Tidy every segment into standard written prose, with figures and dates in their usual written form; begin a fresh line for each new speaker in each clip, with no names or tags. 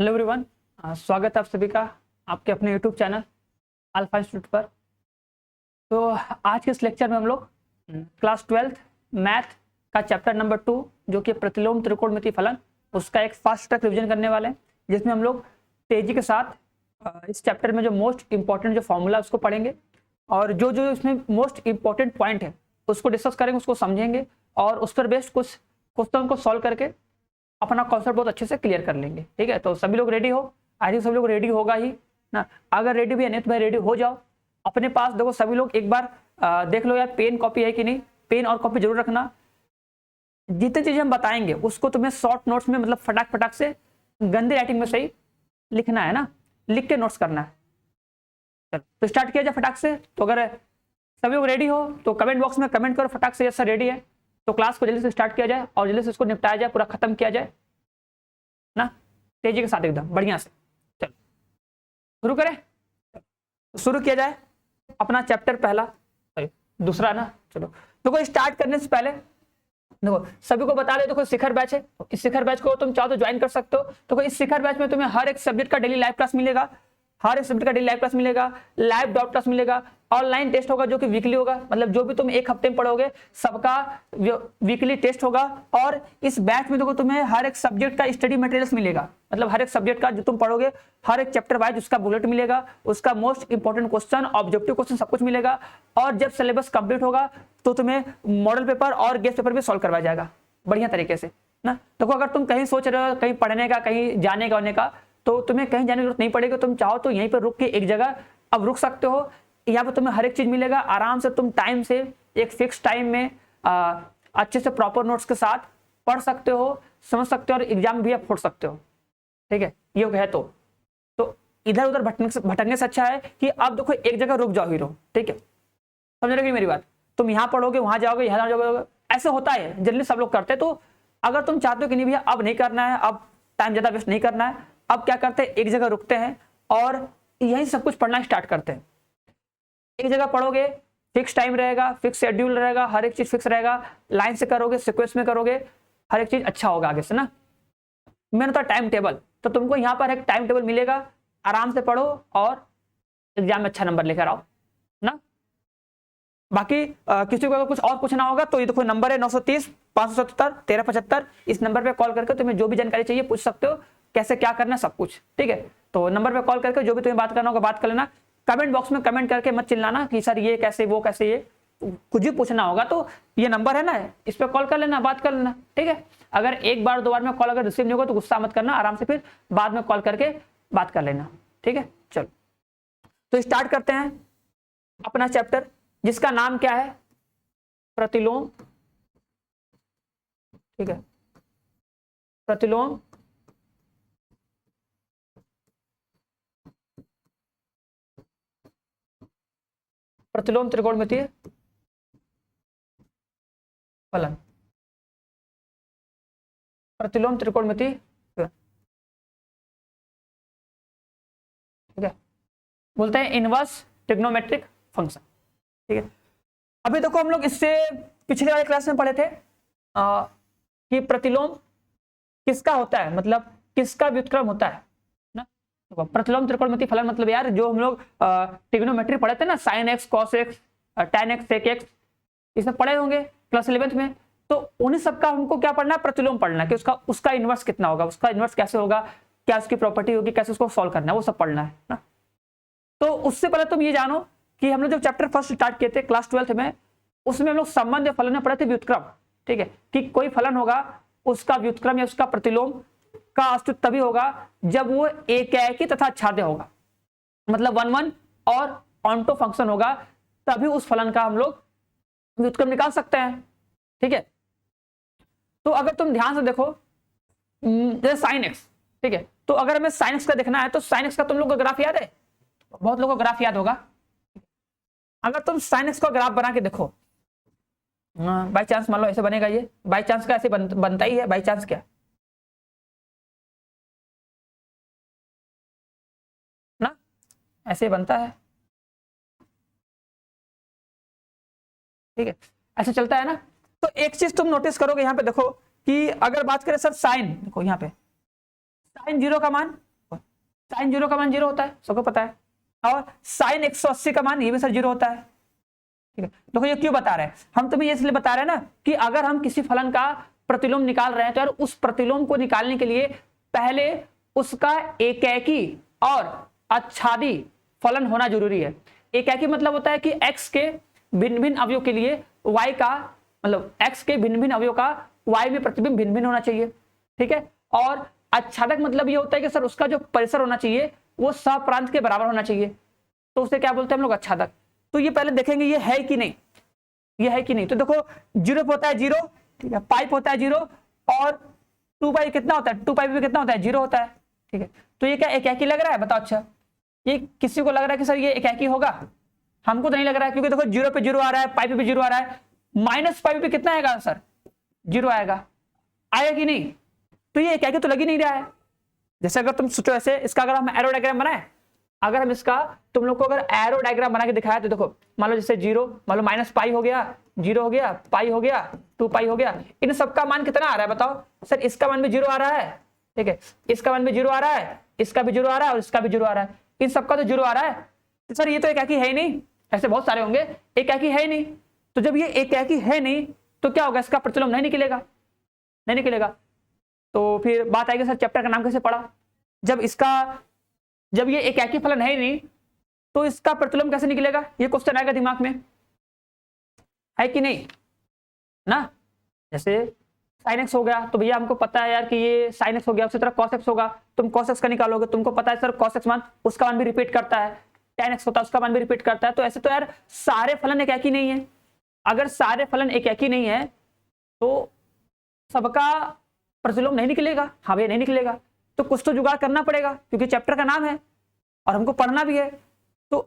Hello everyone, स्वागत है आप सभी का आपके अपने यूट्यूब चैनल अल्फा इंस्टीट्यूट पर। तो आज के इस लेक्चर में हम लोग क्लास 12th मैथ का चैप्टर नंबर 2 जो कि प्रतिलोम त्रिकोणमिति फलन, उसका एक फास्ट ट्रैक रिवीजन करने वाले हैं, जिसमें हम लोग तेजी के साथ इस चैप्टर में जो मोस्ट इंपॉर्टेंट जो फॉर्मूला उसको पढ़ेंगे और जो जो इसमें मोस्ट इंपॉर्टेंट पॉइंट है उसको डिस्कस करेंगे, उसको समझेंगे और उस पर बेस्ड कुछ क्वेश्चन को सॉल्व करके अपना कॉन्सेप्ट बहुत अच्छे से क्लियर कर लेंगे। ठीक है, तो सभी लोग रेडी हो? आई थिंक सभी लोग रेडी होगा ही ना। अगर रेडी भी है नहीं तो भाई रेडी हो जाओ। अपने पास देखो सभी लोग एक बार देख लो यार, पेन कॉपी है कि नहीं। पेन और कॉपी जरूर रखना। जितनी चीजें हम बताएंगे उसको तुम्हें शॉर्ट नोट्स में, मतलब फटाक फटाक से गंदी राइटिंग में सही लिखना है ना, लिख के नोट्स करना है। चलो तो स्टार्ट किया जाए फटाक से। तो अगर सभी लोग रेडी हो तो कमेंट बॉक्स में कमेंट करो फटाक से, यस सर रेडी है। तो क्लास को जल्दी से स्टार्ट किया जाए और जल्दी से इसको निपटाया जाए, पूरा खत्म किया जाए ना, तेजी के साथ एकदम बढ़िया से। चलो शुरू करें, शुरू किया जाए अपना चैप्टर पहला, दूसरा ना। चलो देखो स्टार्ट करने से पहले देखो सभी को बता दे, देखो शिखर बैच है, इस शिखर बैच को तुम चाहो तो ज्वाइन कर सकते हो। देखो इस शिखर बैच में तुम्हें हर एक सब्जेक्ट का डेली लाइव क्लास मिलेगा, हर एक सब्जेक्ट का डेली लाइव क्लास मिलेगा, लाइव डाउट क्लास मिलेगा, ऑनलाइन टेस्ट होगा जो कि वीकली होगा, मतलब जो भी तुम एक हफ्ते में पढ़ोगे सबका वीकली टेस्ट होगा। और इस बैच में देखो तुम्हें हर एक सब्जेक्ट का स्टडी मटेरियल्स मिलेगा, मतलब हर एक सब्जेक्ट का जो तुम पढ़ोगे हर एक चैप्टर वाइज उसका बुलेट मिलेगा, उसका most important question, objective question सब कुछ मिलेगा। और जब सिलेबस कंप्लीट होगा तो तुम्हें मॉडल पेपर और गेस्ट पेपर भी सॉल्व करवाया जाएगा बढ़िया तरीके से ना। देखो अगर तुम कहीं सोच रहे हो कहीं पढ़ने का, कहीं जाने का होने का, तो तुम्हें कहीं जाने की जरूरत नहीं पड़ेगी। तुम चाहो तो यहीं पर रुक के एक जगह अब रुक सकते हो। यहाँ पर तुम्हें हर एक चीज मिलेगा, आराम से तुम टाइम से एक फिक्स टाइम में अच्छे से प्रॉपर नोट्स के साथ पढ़ सकते हो, समझ सकते हो और एग्जाम भी आप फोड़ सकते हो। ठीक है, ये है तो इधर उधर भटकने से अच्छा है कि अब देखो एक जगह रुक जाओ हीरो। ठीक है, समझ रहे मेरी बात? तुम यहाँ पढ़ोगे वहां जाओगे, यहाँ जाओगे, ऐसे होता है जनरली सब लोग करते हैं। तो अगर तुम चाहते हो कि नहीं भैया अब नहीं करना है, अब टाइम ज्यादा वेस्ट नहीं करना है, अब क्या करते हैं एक जगह रुकते हैं और यही सब कुछ पढ़ना स्टार्ट करते हैं। एक जगह पढ़ोगे, फिक्स टाइम रहेगा, फिक्स शेड्यूल रहेगा, हर एक चीज फिक्स रहेगा, लाइन से करोगे, सीक्वेंस में करोगे, हर एक चीज अच्छा होगा आगे से ना। मेन होता है टाइम टेबल, तो तुमको यहाँ पर एक टाइम टेबल मिलेगा, आराम से पढ़ो और एग्जाम में अच्छा नंबर लेकर आओ ना। बाकी किसी को अगर कुछ और पूछना होगा तो ये देखो नंबर है 930 577 1375। इस नंबर पे कॉल करके तुम्हें जो भी जानकारी चाहिए पूछ सकते हो, कैसे क्या करना सब कुछ। ठीक है, तो नंबर पे कॉल करके जो भी तुम्हें बात करना होगा बात कर लेना। कमेंट बॉक्स में कमेंट करके मत चिल्लाना कि सर ये कैसे वो कैसे, ये कुछ भी पूछना होगा तो ये नंबर है ना, इस पर कॉल कर लेना, बात कर लेना। ठीक है, अगर एक बार दो बार में कॉल अगर रिसीव नहीं होगा तो गुस्सा मत करना, आराम से फिर बाद में कॉल करके बात कर लेना। ठीक है, चलो तो स्टार्ट करते हैं अपना चैप्टर, जिसका नाम क्या है? प्रतिलोम। ठीक है, प्रतिलोम प्रतिलोम त्रिकोणमितीय फलन, प्रतिलोम त्रिकोणमितीय। ठीक है, बोलते हैं इनवर्स ट्रिग्नोमेट्रिक फंक्शन। ठीक है, अभी देखो हम लोग इससे पिछले वाले क्लास में पढ़े थे कि प्रतिलोम किसका होता है, मतलब किसका व्युत्क्रम होता है ना। तो प्रतिलोम त्रिकोणमितीय फलन मतलब यार जो हम लोग ट्रिग्नोमेट्री पढ़े थे ना, sine x, cos x, tan x, sec x, इसमें पढ़े होंगे क्लास 11th में। तो उन्हीं सबका हमको क्या पढ़ना है? प्रतिलोम पढ़ना है कि उसका इनवर्स कितना होगा, उसका इनवर्स कैसे होगा, क्या उसकी प्रॉपर्टी होगी, कैसे उसको सॉल्व करना है, वो सब पढ़ना है ना। तो उससे पहले तुम ये जानो कि हम लोग जब चैप्टर फर्स्ट स्टार्ट किए थे क्लास 12th में, उसमें हम लोग संबंध या फलन में पढ़े थे व्युत्क्रम। ठीक है, कि कोई फलन होगा उसका व्युत्क्रम या उसका प्रतिलोम का अस्तित्व तभी होगा जब वो एकाएकी तथा आच्छाद्य होगा, मतलब 1-1 और ऑन्टो फंक्शन होगा, तभी उस फलन का हम लोग व्युत्क्रम निकाल सकते हैं। ठीक है, तो अगर तुम ध्यान से देखो जैसे साइन एक्स, ठीक है, तो अगर हमें साइन एक्स का देखना है तो साइन एक्स का तुम लोग को ग्राफ याद है? बहुत लोगों को ग्राफ याद होगा। अगर तुम साइन एक्स का ग्राफ बना के देखो, बाई चांस मान लो ऐसे बनेगा, ये बाई चांस का ऐसे बनता ही है, बाई चांस क्या ना, ऐसे बनता है। ठीक है, ऐसे चलता है ना। तो एक चीज तुम नोटिस करोगे यहाँ पे देखो कि अगर बात करें सर साइन, देखो यहाँ पे साइन 0 का मान साइन 0 का मान 0 होता है, सबको पता है। और साइन 180 का मान ये भी सर 0 होता है। ठीक है, देखो ये क्यों बता रहे हैं हम, तुम्हें ये इसलिए बता रहे हैं ना कि अगर हम किसी फलन का प्रतिलोम निकाल रहे हैं तो यार उस प्रतिलोम को निकालने के लिए पहले उसका एकेकी और आच्छादी फलन होना जरूरी है। एकेकी मतलब होता है कि x के भिन्न भिन्न अवयव के लिए y का, मतलब x के भिन्न भिन्न अवयव का y में प्रतिबिंब भिन्न भिन्न होना चाहिए। ठीक है, और आच्छादक मतलब ये होता है कि सर उसका जो परिसर होना चाहिए वो सप्रांत के बराबर होना चाहिए, तो उसे क्या बोलते हैं हम लोग, आच्छादक। तो ये पहले देखेंगे ये है कि नहीं, ये है कि नहीं। तो देखो 0 पे होता है 0, ठीक है, पाइप होता है 0, और 2 पाई कितना होता है, 2 पाई भी कितना होता है, 0 होता है। ठीक है, तो ये क्या एकेकी लग रहा है, बताओ। अच्छा, ये किसी को लग रहा है कि सर ये एकेकी होगा, हमको तो नहीं लग रहा है, क्योंकि देखो 0 पे 0 आ रहा है, पाई पे भी 0 आ रहा है, माइनस पाई पे कितना आएगा सर, 0 आएगा, आएगा कि नहीं। तो ये एकेकी तो लग ही नहीं रहा है। जैसे अगर तुम सोचो ऐसे, इसका अगर हम एरो डायग्राम बनाए, अगर हम इसका तुम लोग को अगर एरो डायग्राम बना के दिखाया तो देखो, मान लो जैसे 0, मान लो माइनस पाई हो गया, 0 हो गया, पाई हो गया, 2 पाई हो गया, इन सबका मान कितना आ रहा है बताओ सर। इसका मान भी 0 आ रहा है, ठीक है, इसका मान भी 0 आ रहा है, इसका भी 0 आ रहा है, और इसका भी 0 आ रहा है, इन सबका तो 0 आ रहा है। तो सर ये तो एकाकी है ही नहीं, ऐसे बहुत सारे होंगे, एकाकी है ही नहीं। तो जब ये एकाकी है नहीं तो क्या होगा, इसका प्रतिलोम नहीं निकलेगा, नहीं निकलेगा। तो फिर बात आएगी सर चैप्टर का नाम कैसे पढ़ा, जब ये एकाकी फलन है ही नहीं तो इसका प्रतिलोम कैसे निकलेगा, ये क्वेश्चन आएगा दिमाग में, है कि नहीं ना। जैसे sin x हो गया तो भैया हमको पता है यार कि ये sin x हो गया, उसी तरह cos x होगा, तुम cos x का निकालोगे, तुमको पता है सर cos x मान उसका मान भी रिपीट करता है, tan x होता है उसका मान भी रिपीट करता है। तो ऐसे तो यार सारे फलन एकाकी नहीं है, अगर सारे फलन एकाकी नहीं है तो सबका प्रतिलोम नहीं निकलेगा। हाँ भैया नहीं निकलेगा, तो कुछ तो जुगाड़ करना पड़ेगा, क्योंकि चैप्टर का नाम है और हमको पढ़ना भी है, तो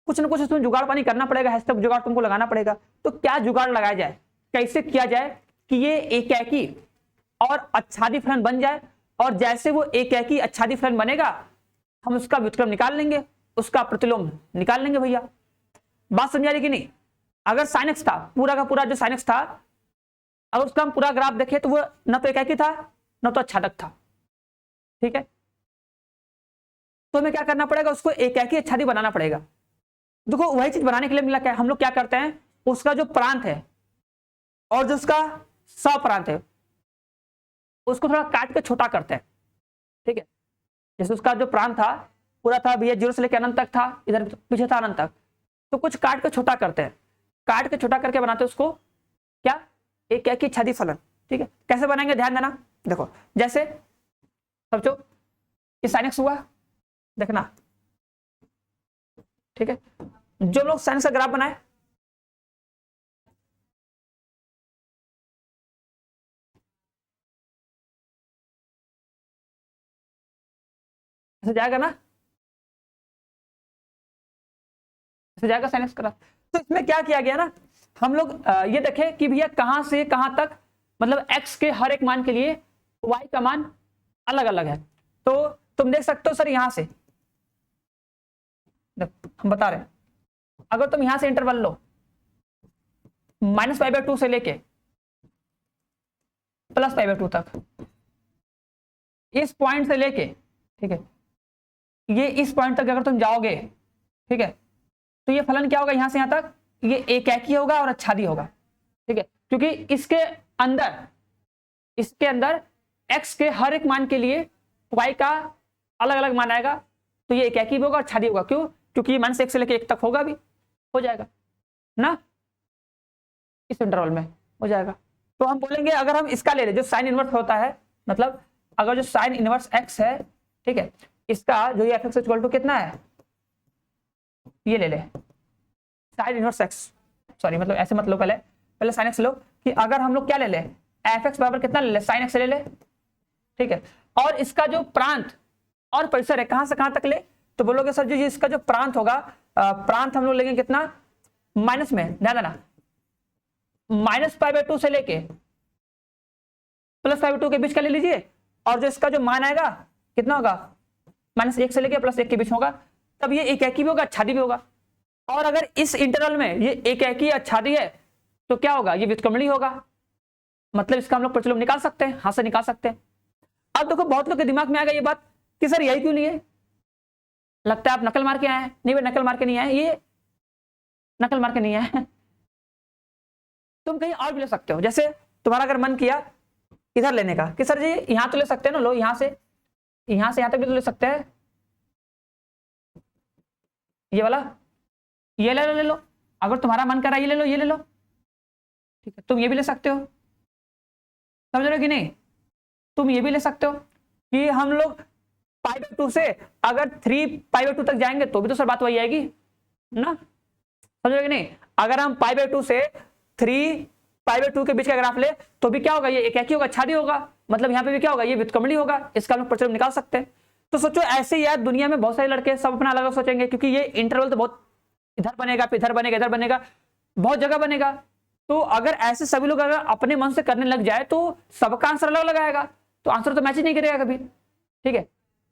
कुछ ना कुछ इसमें जुगाड़ पानी करना पड़ेगा, हैशटैग जुगाड़ तुमको लगाना पड़ेगा। तो क्या जुगाड़ लगाया जाए, कैसे किया जाए कि ये एकाकी और आच्छादी फलन बन जाए, और जैसे वो एकाकी आच्छादी फलन बनेगा हम उसका व्युत्क्रम निकाल लेंगे, उसका प्रतिलोम निकाल लेंगे। भैया बात समझा रही कि नहीं। अगर sin x था, पूरा का पूरा जो sin x था, अगर उसका हम पूरा ग्राफ देखें तो वो न तो एकाकी था न तो आच्छादक था। ठीक है, तो हमें क्या करना पड़ेगा, उसको एकाकी आच्छादी बनाना पड़ेगा। देखो वही चीज बनाने के लिए मिला क्या, हम लोग क्या करते हैं, उसका जो प्रांत है और जो उसका सप्रांत है उसको थोड़ा काट के छोटा करते हैं। ठीक है, जैसे उसका जो प्रांत था पूरा था भैया 0 से लेकर अनंत तक था, इधर पीछे था अनंत तक, तो कुछ काट के छोटा करते हैं, काट के छोटा करके बनाते हैं उसको क्या, एकाकी आच्छादी फलन। ठीक है, कैसे बनाएंगे ध्यान देना। देखो जैसे समझो ये sin x हुआ, देखना। ठीक है, जो लोग sin का ग्राफ बनाए, ऐसे जाएगा ना, ऐसे जाएगा sin का ग्राफ। तो इसमें क्या किया गया ना, हम लोग ये देखें कि भैया कहां से कहां तक, मतलब x के हर एक मान के लिए y का मान अलग अलग है। तो तुम देख सकते हो सर यहां से हम बता रहे हैं, अगर तुम यहां से इंटरवल लो -π/2 से लेके +π/2 तक, इस पॉइंट से लेके, ठीक है, ये इस पॉइंट तक अगर तुम जाओगे, ठीक है, तो ये फलन क्या होगा, यहां से यहां तक ये एकाकी होगा और आच्छादी होगा। ठीक है, क्योंकि इसके अंदर x के हर एक मान के लिए y का अलग अलग मान आएगा, तो ये एकाकी भी होगा और आच्छादी होगा। क्यों, क्योंकि ये -1 से लेकर 1 तक होगा भी, हो जाएगा ना, इस इंटरवल में हो जाएगा। तो हम बोलेंगे अगर हम इसका ले लें जो साइन इनवर्स होता है, मतलब अगर जो साइन इनवर्स x है, ठीक है, इसका जो ये f(x) इक्वल टू कितना है, ये ले ले साइन इनवर्स x, सॉरी मतलब ऐसे मत लो, पहले साइन x लो, कि अगर हम लोग क्या ले ले, f(x) बराबर कितना ले ले, साइन x ले ले। ठीक है, और इसका जो प्रांत और परिसर है कहां से कहां तक ले, तो बोलोगे सर जी इसका जो प्रांत होगा, प्रांत हम लोग लेंगे कितना, माइनस में, ध्यान देना, -π/2 से लेके +π/2 के बीच का ले लीजिए, और जो इसका जो मान आएगा कितना होगा, -1 से लेके +1 के बीच होगा, तब ये एकाकी भी होगा आच्छादी भी होगा। और अगर इस इंटरवल में ये एकाकी आच्छादी है तो क्या होगा, ये व्युत्क्रमणीय होगा, मतलब इसका हम लोग प्रतिलोम निकाल सकते हैं, हाथ से निकाल सकते हैं। अब देखो बहुत लोग के दिमाग में आ गई ये बात कि सर यही क्यों नहीं है, लगता है आप नकल मार के आए हैं। नहीं भाई नकल मार के नहीं आए, ये नकल मार के नहीं आए। तुम कहीं और भी ले सकते हो, जैसे तुम्हारा अगर मन किया इधर लेने का कि सर जी यहां तो ले सकते हैं ना, लो यहां से यहां तक भी तो ले सकते हैं, ये वाला ये ले लो। अगर तुम्हारा मन कर रहा है ये ले लो, ये ले लो, ठीक है। तुम ये भी ले सकते हो, समझ रहे हो कि नहीं। तुम ये भी ले सकते हो कि हम लोग π/2 से अगर 3π/2 तक जाएंगे तो भी तो सर बात वही आएगी ना, समझ रहे हो कि नहीं। अगर हम π/2 से 3π/2 के बीच का ग्राफ ले तो भी क्या होगा, ये एक ही होगा, छादी होगा, मतलब यहाँ पे भी क्या होगा, ये व्युत्क्रमणी होगा। इसका हम प्रतिलोम निकाल सकते हैं। तो सोचो ऐसे यार दुनिया में बहुत सारे लड़के सब अपना अलग अलग सोचेंगे, क्योंकि ये इंटरवल तो बहुत इधर बनेगा, फिर इधर बनेगा, इधर बनेगा, बहुत जगह बनेगा। तो अगर ऐसे सभी लोग अगर अपने मन से करने लग जाए तो सबका आंसर अलग अलग आएगा, तो आंसर तो मैच ही नहीं करेगा कभी, ठीक है।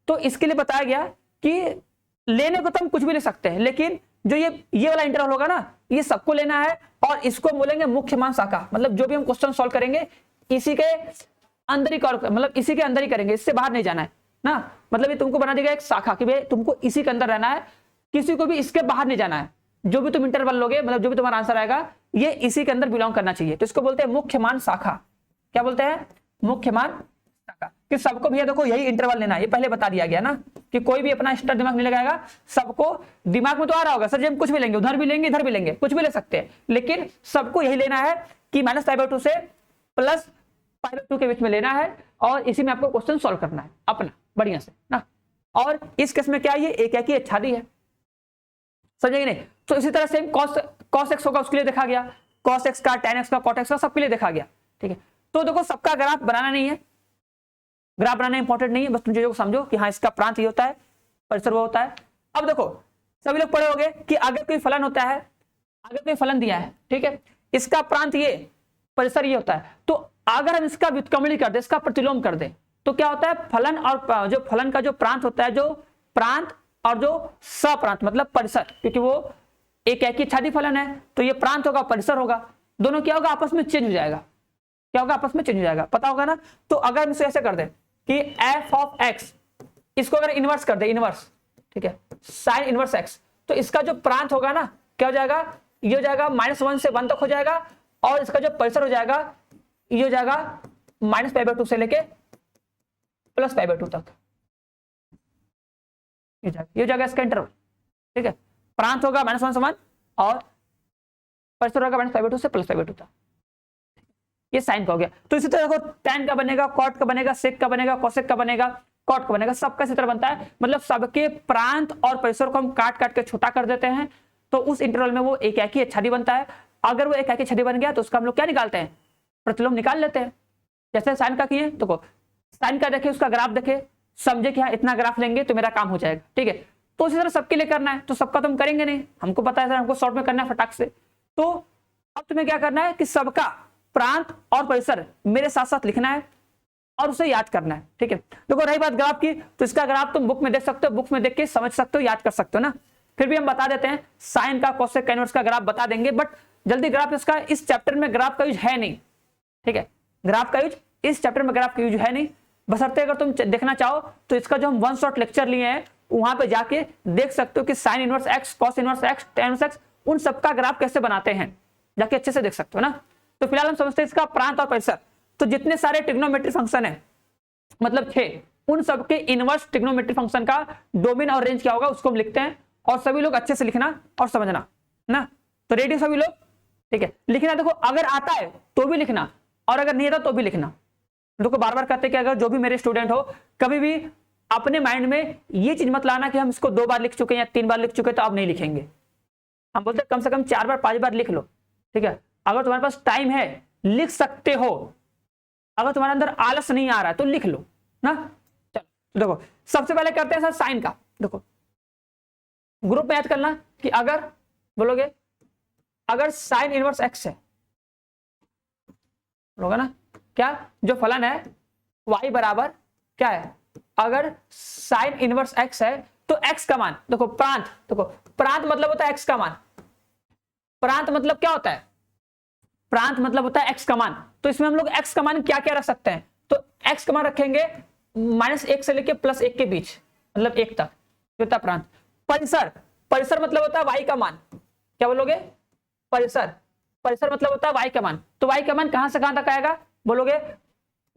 तो इसके लिए बताया गया कि लेने को तो हम कुछ भी ले सकते हैं, लेकिन जो ये वाला इंटरवल होगा ना, ये सबको लेना है और इसको बोलेंगे मुख्य मान शाखा। मतलब जो भी हम क्वेश्चन सॉल्व करेंगे इसी के अंदर ही मतलब इसी के अंदर ही करेंगे, इससे बाहर नहीं जाना है ना। मतलब ये तुमको बना देगा एक शाखा कि भाई तुमको इसी के अंदर रहना है, किसी को भी इसके बाहर नहीं जाना है। जो भी तुम इंटरवल लोगे, मतलब जो भी तुम्हारा आंसर आएगा ये इसी के अंदर बिलोंग करना चाहिए। तो इसको बोलते हैं मुख्य मान शाखा। क्या बोलते हैं, मुख्य मान शाखा। कि सबको भैया देखो यही इंटरवल लेना है, ये पहले बता दिया गया ना कि कोई भी अपना एक्स्ट्रा दिमाग नहीं लगाएगा। सबको दिमाग में तो आ रहा होगा सर जी हम कुछ भी लेंगे, उधर भी लेंगे, इधर भी लेंगे, कुछ भी ले सकते हैं, लेकिन सबको यही लेना है कि -π/2 से +π/2 के बीच में लेना है और इसी में आपको क्वेश्चन सॉल्व करना है अपना बढ़िया से ना। और इस केस में क्या है, ये एक ही छादी है, समझेंगे नहीं। तो इसी तरह से cos x होगा, उसके लिए देखा गया, cos x का, tan x का, cot x का, सबके लिए देखा गया, ठीक है। तो देखो सबका ग्राफ बनाना नहीं है, ग्राफ बनाना इंपॉर्टेंट नहीं है, बस तुम चीजों को समझो कि हाँ इसका प्रांत ये होता है, परिसर वो होता है। अब देखो सभी लोग पढ़े होंगे कि अगर कोई फलन होता है, अगर कोई फलन दिया है, ठीक है, इसका प्रांत ये, परिसर ये होता है, तो अगर हम इसका व्युत्क्रमणी कर दे, इसका प्रतिलोम कर दे, तो क्या होता है, फलन और जो फलन का जो प्रांत होता है, जो प्रांत और जो सप्रांत मतलब परिसर, क्योंकि वो एक ही छादी फलन है, तो ये प्रांत होगा, परिसर होगा, दोनों क्या होगा आपस में चेंज हो जाएगा। क्या होगा, आपस में चेंज हो जाएगा, पता होगा ना। तो अगर हम इसे ऐसे कर दे कि f(x) इसको अगर इनवर्स कर दे, इनवर्स, ठीक है, साइन इनवर्स x, तो इसका जो प्रांत होगा ना क्या हो जाएगा, ये हो जाएगा -1 से 1 तक हो जाएगा, और इसका जो परिसर हो जाएगा ये हो जाएगा -π/2 से लेके +π/2 तक, ये हो जाएगा इसका इंटरवल, ठीक है। प्रांत होगा -1 से 1 और परिसर होगा -π/2 से +π/2 तक, ये साइन का हो गया। तो इसी तरह देखो tan का बनेगा, cot का बनेगा, sec का बनेगा, cosec का बनेगा, cot का बनेगा, सबका इसी तरह बनता है। मतलब सबके प्रांत और परिसर को हम काट काट के छोटा कर देते हैं, तो उस इंटरवल में वो एक ही छादी बनता है। अगर वो एक ही छादी बन गया तो उसका हम लोग क्या निकालते हैं, प्रतिलोम निकाल लेते हैं। जैसे साइन का किए, देखो साइन का देखे, उसका ग्राफ देखे, समझे कि हाँ इतना ग्राफ लेंगे तो मेरा काम हो जाएगा, ठीक है। तो इसी तरह सबके लिए करना है, तो सबका तो हम करेंगे नहीं, हमको पता है सर हमको शॉर्ट में करना है फटाक से। तो अब तुम्हें क्या करना है कि सबका प्रांत और परिसर मेरे साथ साथ लिखना है और उसे याद करना है, ठीक है। देखो रही बात ग्राफ की, तो इसका ग्राफ तुम बुक में देख सकते हो, बुक में देख के समझ सकते हो, याद कर सकते हो ना। फिर भी हम बता देते हैं, साइन का, कोसेक का, इनवर्स का ग्राफ बता देंगे, बट जल्दी ग्राफ इसका इस चैप्टर में ग्राफ का यूज है नहीं, ठीक है। ग्राफ का यूज इस चैप्टर में ग्राफ का यूज है नहीं, बशर्ते अगर तुम देखना चाहो तो इसका जो हम 1 शॉट लेक्चर लिए हैं वहां पे जाके देख सकते हो कि sine inverse x, cos inverse x, tan inverse x, उन सबका ग्राफ कैसे बनाते हैं, जाके अच्छे से देख सकते हो ना। तो फिलहाल हम समझते हैं इसका प्रांत और परिसर। तो जितने सारे ट्रिग्नोमेट्री फंक्शन है, मतलब 6, उन सबके इनवर्स ट्रिग्नोमेट्री फंक्शन का डोमेन और रेंज क्या होगा उसको हम लिखते हैं, और सभी लोग अच्छे से लिखना और समझना ना। तो रेडी सभी लोग, ठीक है। लिखना देखो अगर आता है तो भी लिखना, और अगर नहीं आता तो भी लिखना। देखो बार बार कहते हैं कि अगर जो भी मेरे स्टूडेंट हो, कभी भी अपने माइंड में ये चीज मत लाना कि हम इसको 2 बार लिख चुके हैं या 3 बार लिख चुके हैं तो अब नहीं लिखेंगे। हम बोलते हैं कम से कम 4 बार 5 बार लिख लो, ठीक है। अगर तुम्हारे पास टाइम है लिख सकते हो, अगर तुम्हारे अंदर आलस नहीं आ रहा है तो लिख लो ना। चलो देखो सबसे पहले करते हैं सर साइन का। देखो ग्रुप में याद करना कि अगर बोलोगे अगर साइन इनवर्स x है, बोलोगे ना क्या, जो फलन है y बराबर क्या है, अगर साइन इनवर्स x है तो x का मान, देखो प्रांत, देखो प्रांत मतलब होता है x का मान, प्रांत मतलब क्या होता है, प्रांत मतलब होता है x का मान। तो इसमें हम लोग x का मान क्या क्या रख सकते हैं, तो x का मान रखेंगे -1 से लेके +1 के बीच, मतलब 1 तक होता प्रांत। परिसर, परिसर मतलब होता है y का मान, क्या बोलोगे, परिसर, परिसर मतलब होता है y का मान। तो y का मान कहां से कहां तक आएगा, बोलोगे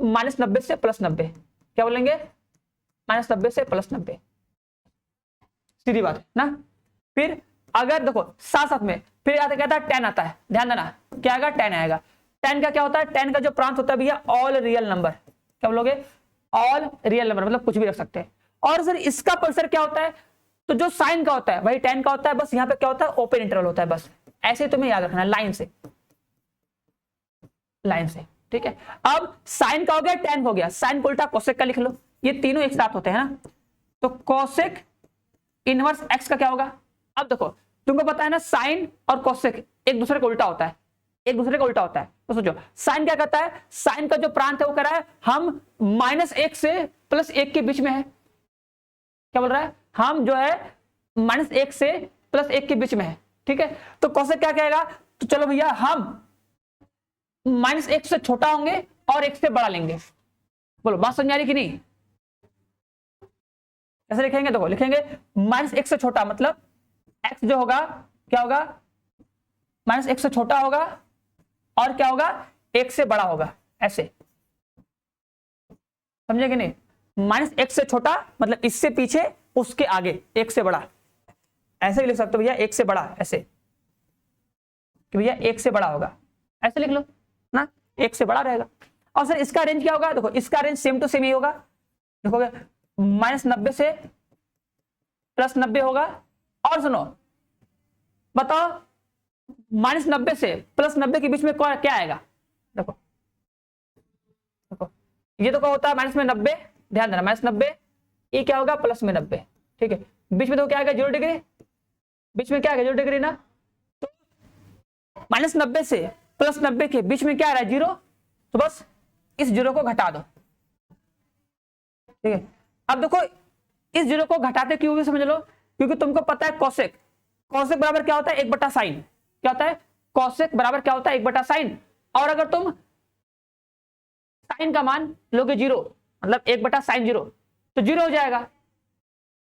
-90 से +90, क्या बोलेंगे, -90 से +90, सीधी बात है ना। फिर अगर देखो साथ साथ में फिर आता कहता है tan आता है, ध्यान देना क्या आएगा, tan आएगा। tan का क्या होता है, tan का जो प्रांत होता है भैया ऑल रियल नंबर, क्या बोलोगे, ऑल रियल नंबर, मतलब कुछ भी रख सकते हैं। और सर इसका परिसर क्या होता है, तो जो साइन का होता है वही tan का होता है, बस यहाँ पे क्या होता है, ओपन इंटरवल होता है, बस ऐसे ही तुम्हें याद रखना है, लाइन से, लाइन से, ठीक है। अब साइन का हो गया, tan हो गया, साइन को उल्टा कोसेक का लिख लो, ये तीनों एक साथ होते हैं ना। तो कोसेक इनवर्स x का क्या होगा, अब देखो तुमको पता है ना साइन और कोसेक एक दूसरे को उल्टा होता है, एक दूसरे को उल्टा होता है। तो सोचो साइन क्या कहता है, साइन का जो प्रांत है वो कह रहा है हम -1 से +1 के बीच में है, क्या बोल रहा है, हम जो है -1 से +1 के बीच में है, ठीक है। तो कोसेक क्या कहेगा, तो चलो भैया हम -1 से छोटा होंगे और 1 से बड़ा लेंगे। बोलो बात समझ आ रही कि नहीं, कैसे लिखेंगे, देखो लिखेंगे -1 से छोटा मतलब x जो होगा क्या होगा, -1 से छोटा होगा और क्या होगा, 1 से बड़ा होगा, ऐसे समझे कि नहीं। -1 से छोटा मतलब इससे पीछे उसके आगे 1 से बड़ा, ऐसे भी लिख सकते हो भैया 1 से बड़ा, ऐसे कि भैया 1 से बड़ा होगा, ऐसे लिख लो ना, 1 से बड़ा रहेगा। और सर इसका रेंज क्या होगा, देखो इसका रेंज सेम टू सेम ही होगा, देखोगे -90 से +90 होगा। और सुनो बताओ -90 से +90 के बीच में क्या आएगा, देखो देखो ये तो क्या होता है -90, ध्यान देना -90, ये क्या होगा +90, ठीक है। बीच में तो क्या आएगा 0 डिग्री, बीच में क्या आएगा 0 डिग्री ना। तो -90 से +90 के बीच में क्या आ रहा है 0, तो बस इस 0 को घटा दो, ठीक है। अब देखो इस 0 को घटाते क्यों भी समझ लो, क्योंकि तुमको पता है कोसेक, कोसेक बराबर क्या होता है 1/sin, क्या होता है कोसेक बराबर क्या होता है 1/sin। और अगर तुम साइन का मान लोगे 0 मतलब 1/sin 0 तो 0 हो जाएगा,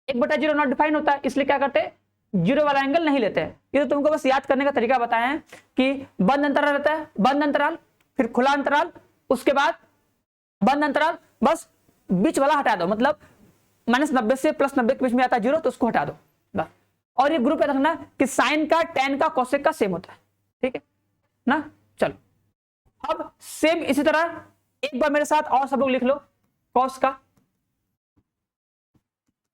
1/0 नॉट डिफाइन होता है, इसलिए क्या करते हैं 0 वाला एंगल नहीं लेते हैं। ये तो तुमको बस याद करने का तरीका बताया है कि बंद अंतराल रहता है, बंद अंतराल फिर खुला अंतराल, उसके बाद बंद अंतराल, बस बीच वाला हटा दो, मतलब -90 से +90 के बीच में आता है 0 तो उसको हटा दो बस। और ये ग्रुप याद रखना कि साइन का, tan का, कोसेक का सेम होता है, ठीक है ना। चलो अब सेम इसी तरह एक बार मेरे साथ और सब लोग लिख लो कॉस का,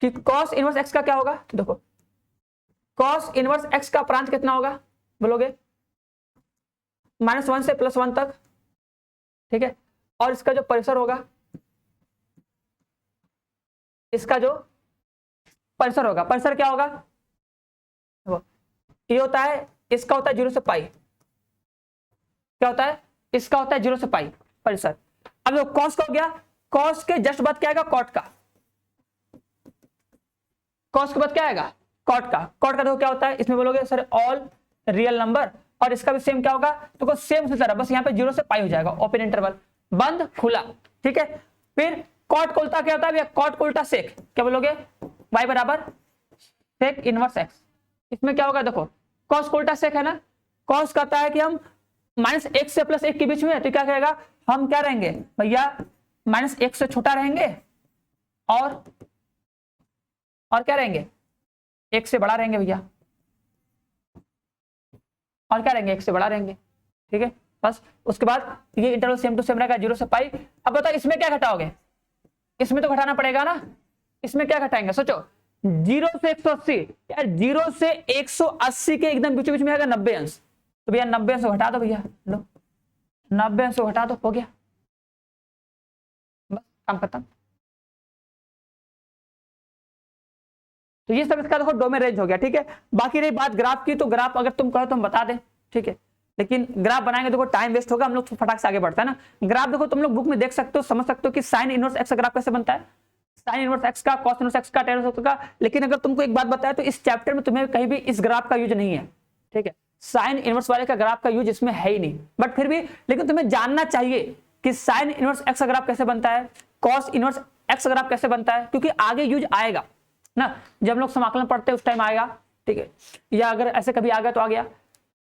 कि कॉस इनवर्स x का क्या होगा, देखो कॉस इनवर्स x का प्रांत कितना होगा, बोलोगे -1 से +1 तक, ठीक है। और इसका जो परिसर होगा, इसका जो परिसर होगा, परिसर क्या होगा, ये होता है, इसका होता है 0 से पाई, क्या होता है, इसका होता है 0 से पाई परिसर। अब देखो कॉस का हो गया, कॉस के जस्ट बाद क्या आएगा कॉट का, कॉस के बाद क्या आएगा कॉट का, कॉट का देखो क्या होता है, इसमें बोलोगे सर ऑल रियल नंबर, और इसका भी सेम क्या होगा, तो सेम उसी तरह, बस यहाँ पे 0 से पाई हो जाएगा, ओपन इंटरवल बंद खुला, ठीक है। फिर कॉट को उल्टा क्या होता है, कॉट को उल्टा सेक, क्या बोलोगे y बराबर सेक इनवर्स x, इसमें क्या होगा, देखो कॉस को उल्टा सेक है ना, कॉस कहता है कि हम -1 से +1 के बीच में है, तो क्या कहेगा, हम क्या रहेंगे भैया -1 से छोटा रहेंगे और क्या रहेंगे 1 से बड़ा रहेंगे भैया, और क्या रहेंगे 1 से बड़ा रहेंगे, ठीक है। बस उसके बाद ये इंटरवल सेम टू सेम रहेगा 0 से पाई। अब बताओ इसमें क्या घटाओगे, इसमें तो घटाना पड़ेगा ना, इसमें क्या घटाएंगे, सोचो 0 से 180, यार 0 से 180 के एकदम बीच बीच में आएगा 90 अंश, तो भैया 90 अंश घटा दो भैया, लो 90 अंश घटा दो, हो गया बस काम खत्म। तो ये सब इसका देखो डोमेन रेंज हो गया, ठीक है। बाकी रही बात ग्राफ की, तो ग्राफ अगर तुम कहो तो हम बता दें, ठीक है, लेकिन ग्राफ बनाएंगे देखो टाइम वेस्ट होगा, हम लोग फटाक से आगे बढ़ता है ना। ग्राफ देखो तुम लोग बुक में देख सकते हो, समझ सकते हो कि साइन इनवर्स एक्स का ग्राफ कैसे बनता है, साइन इनवर्स एक्स का, कॉस इनवर्स एक्स का, tan इनवर्स एक्स का। लेकिन अगर तुमको एक बात बताया तो इस चैप्टर में तुम्हें कहीं भी इस ग्राफ का यूज नहीं है, ठीक है, साइन इनवर्स वाले का ग्राफ का यूज इसमें है ही नहीं, बट फिर भी लेकिन तुम्हें जानना चाहिए कि साइन इनवर्स एक्स का ग्राफ कैसे बनता है, कॉस इनवर्स एक्स का ग्राफ कैसे बनता है, क्योंकि आगे यूज आएगा, ना, जब हम लोग समाकलन पढ़ते हैं उस टाइम आएगा, ठीक है, या अगर ऐसे कभी आ गया तो आ गया।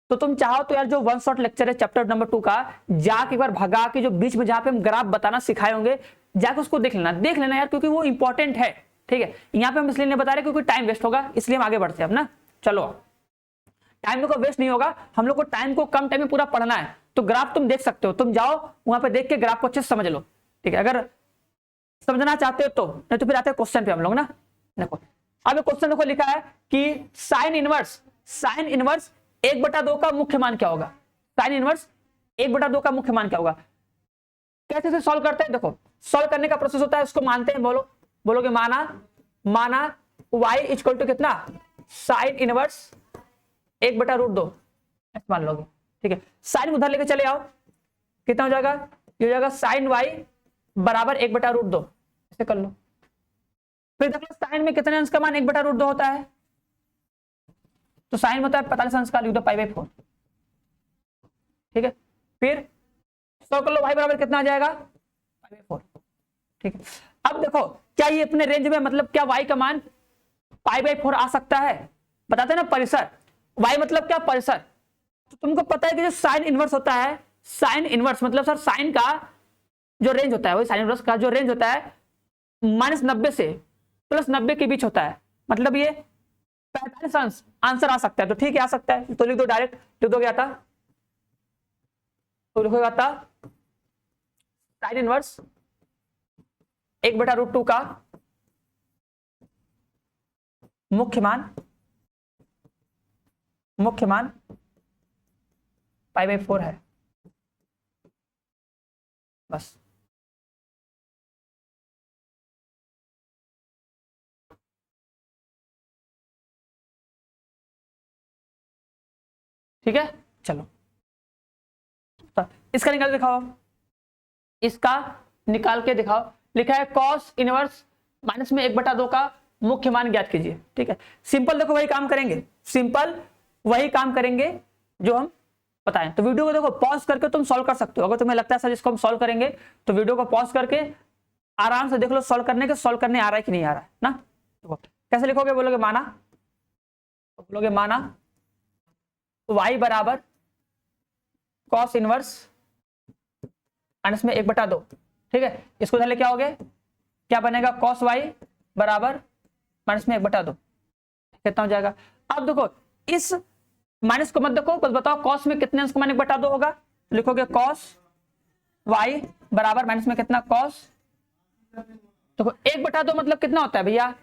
तो तुम चाहो तो यार जो वन शॉट लेक्चर है चैप्टर नंबर 2 का, जाके एक बार भगा के जो बीच में जहां पे हम ग्राफ बताना सिखाए होंगे, जाके उसको देख लेना यार, क्योंकि वो इंपॉर्टेंट है, ठीक है। यहाँ पे हम इसलिए नहीं बता रहे क्योंकि टाइम वेस्ट होगा, इसलिए हम आगे बढ़ते हैं अब ना। चलो, टाइम को वेस्ट नहीं होगा, हम लोग को टाइम को कम टाइम में पूरा पढ़ना है। तो ग्राफ तुम देख सकते हो, तुम जाओ वहां पे देख के ग्राफ को अच्छे से समझ लो, ठीक है, अगर समझना चाहते हो तो। नहीं तो फिर आते हैं क्वेश्चन पे हम लोग ना। देखो अब क्वेश्चन देखो, लिखा है कि साइन इनवर्स 1/2 का मुख्य मान क्या होगा। साइन इनवर्स 1/2 का मुख्य मान क्या होगा। कैसे से सॉल्व करते हैं, देखो सॉल्व करने का प्रोसेस होता है, उसको मानते हैं, बोलोगे माना y इक्वल टू कितना, साइन इनवर्स 1/√2 मान लोगे, ठीक है। साइन उधर लेके चले आओ, कितना हो जाएगा, ये हो जाएगा साइन y बराबर 1/√2, ऐसे कर लो। फिर देखो साइन में कितने अंश का मान 1/√2 होता है, तो साइन होता है 45 अंश का, लिख दो π/4, ठीक है। फिर सॉल्व कर लो, y बराबर कितना आ जाएगा, π/4, ठीक है। अब देखो क्या ये अपने रेंज में, मतलब क्या y का मान π/4 आ सकता है, बताते ना परिसर, y मतलब क्या, परिसर। तो तुमको पता है कि जो साइन इनवर्स होता है, साइन इनवर्स मतलब सर साइन का जो रेंज होता है, वही साइन इनवर्स का जो रेंज होता है -90 से +90 के बीच होता है, मतलब ये 45 अंश आंसर आ सकता है। तो ठीक है, आ सकता है, तो लिख दो, डायरेक्ट लिख दोगे आता, तो लिखोगे आता साइन इनवर्स 1/√2 का मुख्य मान π/4 है, बस। ठीक है, चलो तो इसका निकाल के दिखाओ, इसका निकाल के दिखाओ। लिखा है कॉस इनवर्स माइनस में 1/2 का मुख्य मान ज्ञात कीजिए, ठीक है। सिंपल देखो वही काम करेंगे, सिंपल वही काम करेंगे जो हम बताएं। तो वीडियो को देखो पॉज करके तुम सॉल्व कर सकते हो, अगर तुम्हें लगता है सर इसको हम सॉल्व करेंगे, तो वीडियो को पॉज करके आराम से देख लो सॉल्व करने आ रहा है कि नहीं आ रहा है ना। देखो कैसे लिखोगे, बोलोगे माना y बराबर कॉस इनवर्स माइनस में 1/2, ठीक है। इसको पहले क्या हो गया, क्या बनेगा, कॉस y बराबर माइनस में 1/2, कितना हो जाएगा। अब देखो इस माइनस को मत देखो, बस बताओ कॉस में कितने अंश का मान 1/2 होगा, तो लिखोगे कॉस y बराबर माइनस में कितना, कॉस, देखो 1/2 मतलब कितना होता है भैया,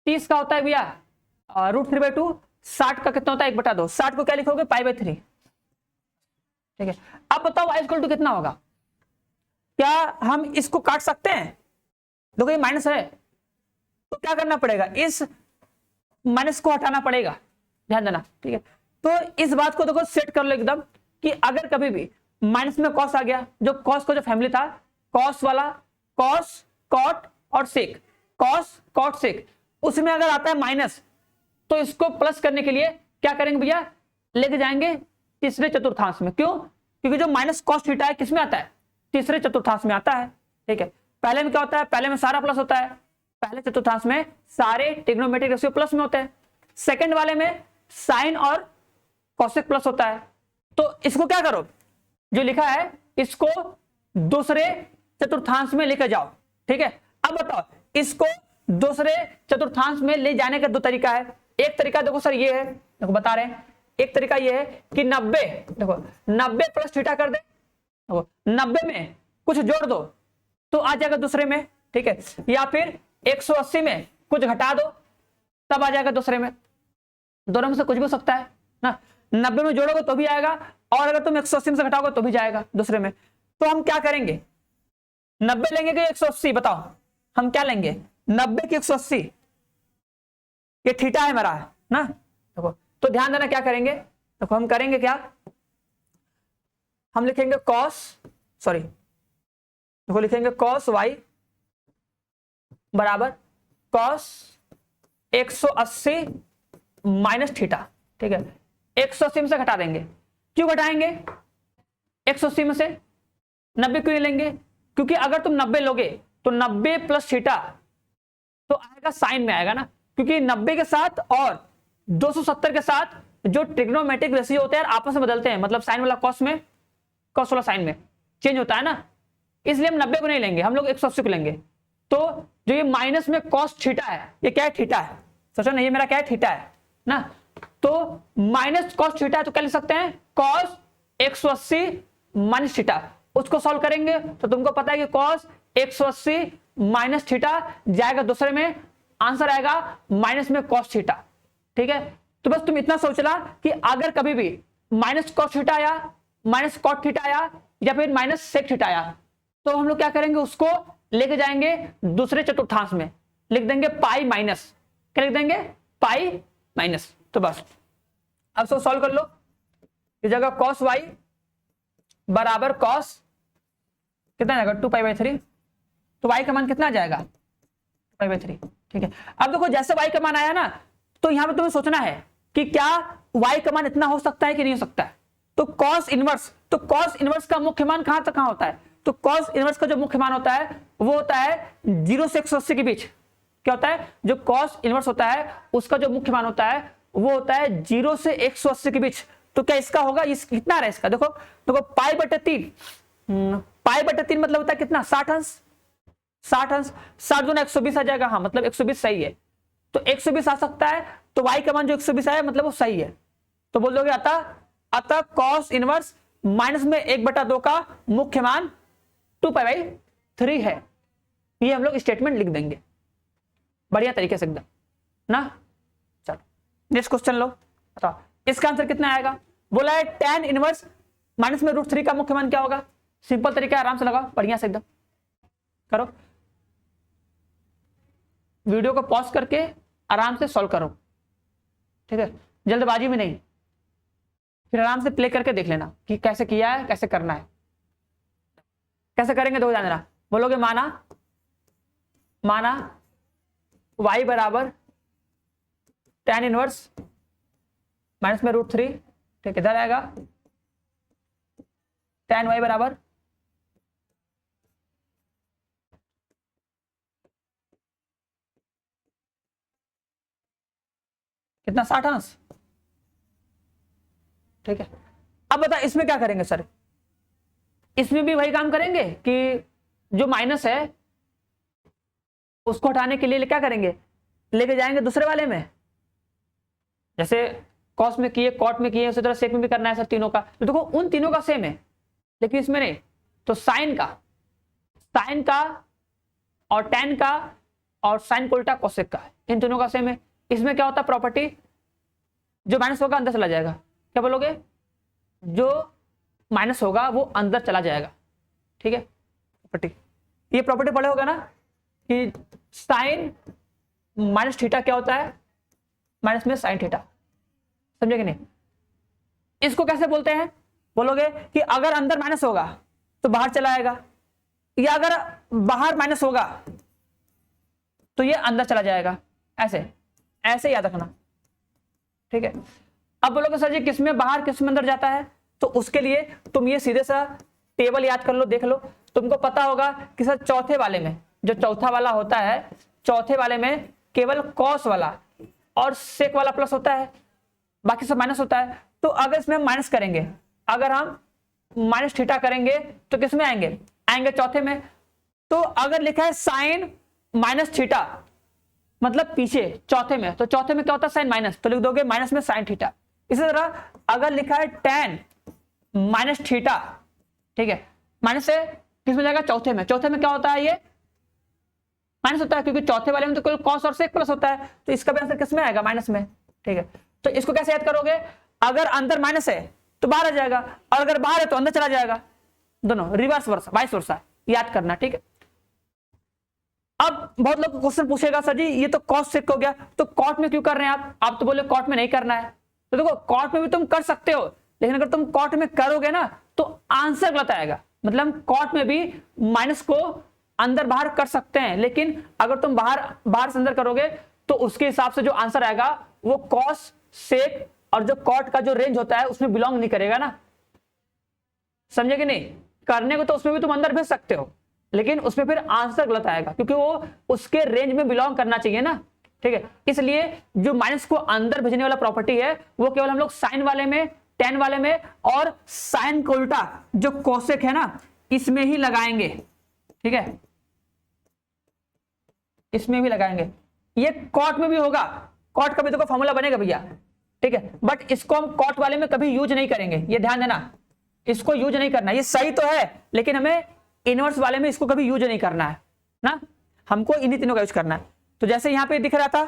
30 का होता है भैया, √3/2, 60 का कितना होता है 1/2, 60 को क्या लिखोगे π/3, ठीक है। अब बताओ y इक्वल टू कितना होगा, क्या हम इसको काट सकते हैं, देखो ये माइनस है, तो क्या करना पड़ेगा, इस माइनस को हटाना पड़ेगा, ध्यान देना, ठीक है। तो इस बात को देखो सेट कर लो एकदम, कि अगर कभी भी माइनस में कॉस आ गया, जो कॉस को जो फैमिली था कॉस वाला, कॉस कॉट और सेक, कॉस कॉट सेक, उसमें अगर आता है माइनस, तो इसको प्लस करने के लिए क्या करेंगे भैया, लेके जाएंगे तीसरे चतुर्थांश में। क्यों, क्योंकि जो माइनस कॉस थीटा है किसमें आता है, तीसरे चतुर्थांश में आता है, ठीक है। पहले में क्या होता है, पहले में सारा प्लस होता है, पहले चतुर्थांश में सारे ट्रिग्नोमेट्रिक रेशियो प्लस में होते हैं, सेकंड वाले में साइन और कॉसेक प्लस होता है। तो इसको क्या करो, जो लिखा है इसको दूसरे चतुर्थांश में लेकर जाओ, ठीक है। अब बताओ इसको दूसरे चतुर्थांश में ले जाने का दो तरीका है। एक तरीका देखो सर ये है, देखो बता रहे हैं, एक तरीका ये है कि 90, देखो 90 प्लस थीटा कर दे, देखो 90 में कुछ जोड़ दो तो आ जाएगा दूसरे में, ठीक है। या फिर 180 में कुछ घटा दो तब आ जाएगा दूसरे में, दोनों में से कुछ भी हो सकता है ना। 90 में जोड़ोगे तो भी आएगा, और अगर तुम 180 में से घटाओगे तो भी जाएगा दूसरे में। तो हम क्या करेंगे, 90 लेंगे कि 180, बताओ हम क्या लेंगे, 90 की 180, ये थीटा है मेरा ना। देखो तो ध्यान देना क्या करेंगे, देखो हम करेंगे क्या, हम लिखेंगे देखो लिखेंगे कॉस y बराबर कॉस 180 माइनस थीटा, ठीक है। 180 में से घटा देंगे, क्यों घटाएंगे 180 में से, 90 क्यों नहीं लेंगे, क्योंकि अगर तुम 90 लोगे तो 90 प्लस थीटा तो आएगा साइन में आएगा ना, क्योंकि 90 के साथ और 270 के साथ जो ट्रिग्नोमेट्रिक रेशियो होते हैं आपस में बदलते हैं, मतलब साइन वाला कॉस में, कॉस वाला साइन में चेंज होता है ना, इसलिए हम 90 को नहीं लेंगे, हम लोग 180 को लेंगे। तो जो ये माइनस में कॉस थीटा है, ये क्या है, थीटा है, सोचो ना, ये मेरा क्या है, थीटा है ना, तो माइनस कॉस थीटा है, तो क्या लिख सकते हैं, कॉस 180 माइनस थीटा। उसको सॉल्व करेंगे तो तुमको पता है कि कॉस 180 माइनस थीटा जाएगा दूसरे में, आंसर आएगा माइनस में कॉस थीटा। ठीक है, तो बस तुम इतना सोचना कि अगर कभी भी माइनस कॉस थीटा आया, माइनस कॉट थीटा आया, या फिर माइनस सेक थीटा आया, तो हम लोग क्या करेंगे, उसको लेके जाएंगे दूसरे चतुर्थांश में, लिख देंगे पाई माइनस, क्या लिख देंगे, पाई माइनस। तो बस अब सो सॉल्व कर लो, इस जगह कॉस वाई बराबर कॉस कितना जाएगा, 2π/3, तो y का मान कितना आ जाएगा, 2π/3। ठीक है, अब देखो जैसे y का मान आया ना, तो यहां पे तुम्हें सोचना है कि क्या y का मान इतना हो सकता है कि नहीं हो सकता है। तो cos इनवर्स का मुख्य मान कहां तक कहां होता है, तो cos इनवर्स का जो मुख्य मान होता है वो होता है 0 से 180 के बीच। क्या होता है, जो cos इनवर्स होता है उसका जो मुख्य मान होता है वो होता है 0 से 180 के बीच। तो क्या इसका होगा, इस कितना रहा इसका, देखो π/3, π/3 मतलब होता है कितना, 60 अंश, 60 अंश, 60 गुना 120 आ जाएगा, हाँ मतलब 120 सही है, तो 120 आ सकता है, तो y का मान जो 120 आया मतलब वो सही है। तो बोल दोगे अतः cos इनवर्स माइनस में 1/2 का मुख्य मान 2π/3 है। ये हम लोग स्टेटमेंट लिख देंगे बढ़िया तरीके से एकदम ना। चलो नेक्स्ट क्वेश्चन लो, बताओ इसका आंसर कितना आएगा। बोला है tan इनवर्स माइनस में √3 का मुख्य मान क्या होगा। सिंपल तरीका, आराम से लगाओ बढ़िया से एकदम करो, वीडियो को पॉज करके आराम से सॉल्व करो, ठीक है, जल्दबाजी में नहीं, फिर आराम से प्ले करके देख लेना कि कैसे किया है, कैसे करना है। कैसे करेंगे तो जान देना, बोलोगे माना y बराबर tan इनवर्स माइनस में √3, ठीक, इधर आएगा tan y बराबर कितना, 60 अंश। ठीक है, अब बता इसमें क्या करेंगे सर, इसमें भी वही काम करेंगे कि जो माइनस है उसको हटाने के लिए क्या करेंगे, लेके जाएंगे दूसरे वाले में, जैसे कॉस में किए, कॉट में किए, उसी तरह सेक में भी करना है सर तीनों का। तो देखो उन तीनों का सेम है, लेकिन इसमें नहीं, तो साइन का और टैन का और साइन को उल्टा कोसेक का, इन तीनों का सेम है। इसमें क्या होता है प्रॉपर्टी, जो माइनस होगा अंदर चला जाएगा, क्या बोलोगे, जो माइनस होगा वो अंदर चला जाएगा। ठीक है, प्रॉपर्टी, ये प्रॉपर्टी पढ़े होगा ना कि साइन माइनस थीटा क्या होता है, माइनस में साइन थीटा, समझे कि नहीं। इसको कैसे बोलते हैं, बोलोगे कि अगर अंदर माइनस होगा तो बाहर चला आएगा, या अगर बाहर माइनस होगा तो ये अंदर चला जाएगा, ऐसे याद रखना। ठीक है, अब बोलोगे सर जी किसमें बाहर किसमें अंदर जाता है, तो उसके लिए तुम ये सीधे सा टेबल याद कर लो, देख लो, तुमको पता होगा कि सर चौथे वाले में, जो चौथा वाला होता है, चौथे वाले में केवल कॉस वाला और सेक वाला प्लस होता है, बाकी सब माइनस होता है। तो अगर इसमें हम माइनस करेंगे, अगर हम माइनस थीटा करेंगे तो किसमें आएंगे चौथे में। तो अगर लिखा है साइन माइनस थीटा मतलब पीछे चौथे में, तो चौथे में क्या होता है साइन माइनस, तो लिख दोगे माइनस में साइन थीटा। इसी तरह अगर लिखा है टैन माइनस थीटा, ठीक है, माइनस से किसमें जाएगा, चौथे में, चौथे में क्या होता है, ये माइनस होता है, क्योंकि चौथे वाले में तो केवल कॉस और सेक प्लस होता है, तो इसका भी आंसर किसमें आएगा, माइनस में। ठीक है, तो इसको कैसे याद करोगे, अगर अंदर माइनस है तो बाहर आ जाएगा, और अगर बाहर है तो अंदर चला जाएगा, दोनों रिवर्स वर्सा, वाइस वर्सा, याद करना। ठीक है, अब बहुत लोग क्वेश्चन पूछेगा सर जी ये तो कॉस सेक हो गया, तो कॉट में क्यों कर रहे हैं आप तो बोले कॉट में नहीं करना है। तो देखो कॉट में भी तुम कर सकते हो, लेकिन अगर तुम कॉट में करोगे ना तो आंसर गलत आएगा। मतलब हम कॉट में भी माइनस को अंदर बाहर कर सकते हैं, लेकिन अगर तुम बाहर से अंदर करोगे तो उसके हिसाब से जो आंसर आएगा वो कॉस सेक और जो कॉट का जो रेंज होता है उसमें बिलोंग नहीं करेगा ना, समझे कि नहीं। करने को तो उसमें भी तुम अंदर भेज सकते हो, लेकिन उसमें फिर आंसर गलत आएगा क्योंकि वो उसके रेंज में बिलोंग करना चाहिए ना, ठीक है। इसलिए जो माइनस को अंदर भेजने वाला प्रॉपर्टी है वो केवल हम लोग साइन वाले में, टेन वाले में और साइन का उल्टा जो कोसेक है ना इसमें ही लगाएंगे, ठीक है, इसमें भी लगाएंगे। ये कॉट में भी होगा, कॉट का भी देखो फॉर्मूला बनेगा भैया, ठीक है, बट इसको हम कॉट वाले में कभी यूज नहीं करेंगे, ये ध्यान देना, इसको यूज नहीं करना। ये सही तो है लेकिन हमें इनवर्स वाले में इसको कभी यूज नहीं करना है ना, हमको इन्हीं तीनों का यूज करना है। तो जैसे यहां पे दिख रहा था,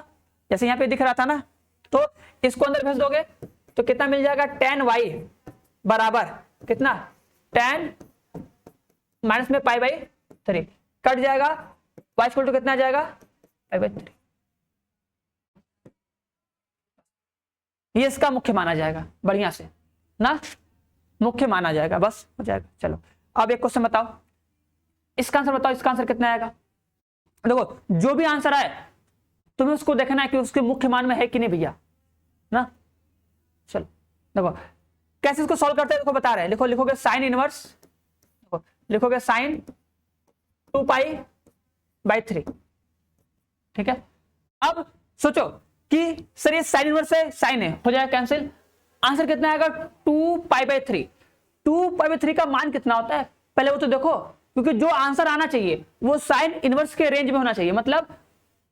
जैसे यहां पे दिख रहा था ना, तो इसको अंदर भेज दोगे तो कितना मिल जाएगा, tan y बराबर कितना, tan माइनस में पाई बाई 3 कट जाएगा, y इक्वल टू कितना आ जाएगा, पाई बाई 3। ये इसका मुख्य माना जाएगा, बढ़िया से ना, मुख्य माना जाएगा, बस हो जाएगा। चलो अब एक क्वेश्चन बताओ, इसका आंसर बताओ, इसका आंसर कितना आएगा। देखो जो भी आंसर आए तुम्हें उसको देखना है कि उसके मुख्य मान में है कि नहीं भैया ना। चलो देखो कैसे इसको सॉल्व करते हैं, देखो बता रहे हैं, लिखो, लिखोगे साइन इनवर्स, लिखोगे साइन 2π/3, ठीक है। अब सोचो कि सर ये साइन इनवर्स है, साइन है, हो जाएगा कैंसिल, आंसर कितना आएगा 2π/3। 2π/3 का मान कितना होता है पहले वो तो देखो, क्योंकि जो आंसर आना चाहिए वो साइन इनवर्स के रेंज में होना चाहिए, मतलब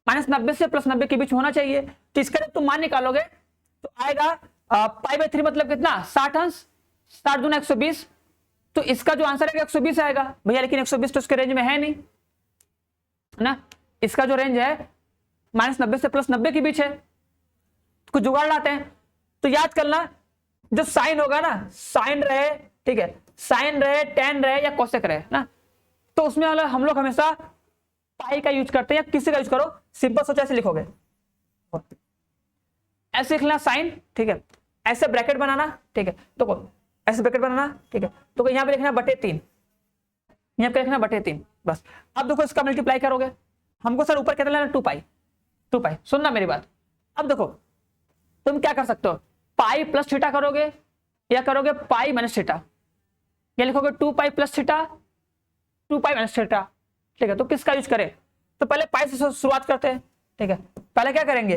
-90 से +90 के बीच होना चाहिए। तो इसका जब तुम मान निकालोगे तो आएगा π/3 मतलब कितना, 60 अंश, 60 दूना 120, तो इसका जो आंसर आएगा 120 आएगा भैया, लेकिन 120 तो उसके रेंज में है नहीं ना, इसका जो रेंज है -90 से +90 के बीच है, कुछ जुगाड़ लाते हैं। तो याद करना जो साइन होगा ना, साइन रहे, ठीक है, साइन रहे, टेन रहे या कोसेक रहे ना, तो उसमें हम लोग हमेशा पाई का यूज करते हैं, या किसी का यूज करो, सिंपल सोचो ऐसे लिखोगे, ऐसे लिखना साइन, ठीक है, ऐसे ब्रैकेट बनाना, ठीक है, तो ऐसे ब्रैकेट बनाना, ठीक है, तो यहां पे लिखना /3, यहां पे लिखना /3, बस। अब देखो इसका मल्टीप्लाई करोगे, हमको सर ऊपर कितना लेना, 2π, सुनना मेरी बात। अब देखो तुम क्या कर सकते हो, पाई प्लस थीटा करोगे या करोगे पाई माइनस थीटा, या लिखोगे 2π + थीटा, 2π - थीटा, ठीक है। तो किसका यूज करें, तो पहले पाई से शुरुआत करते हैं, ठीक है, पहले क्या करेंगे,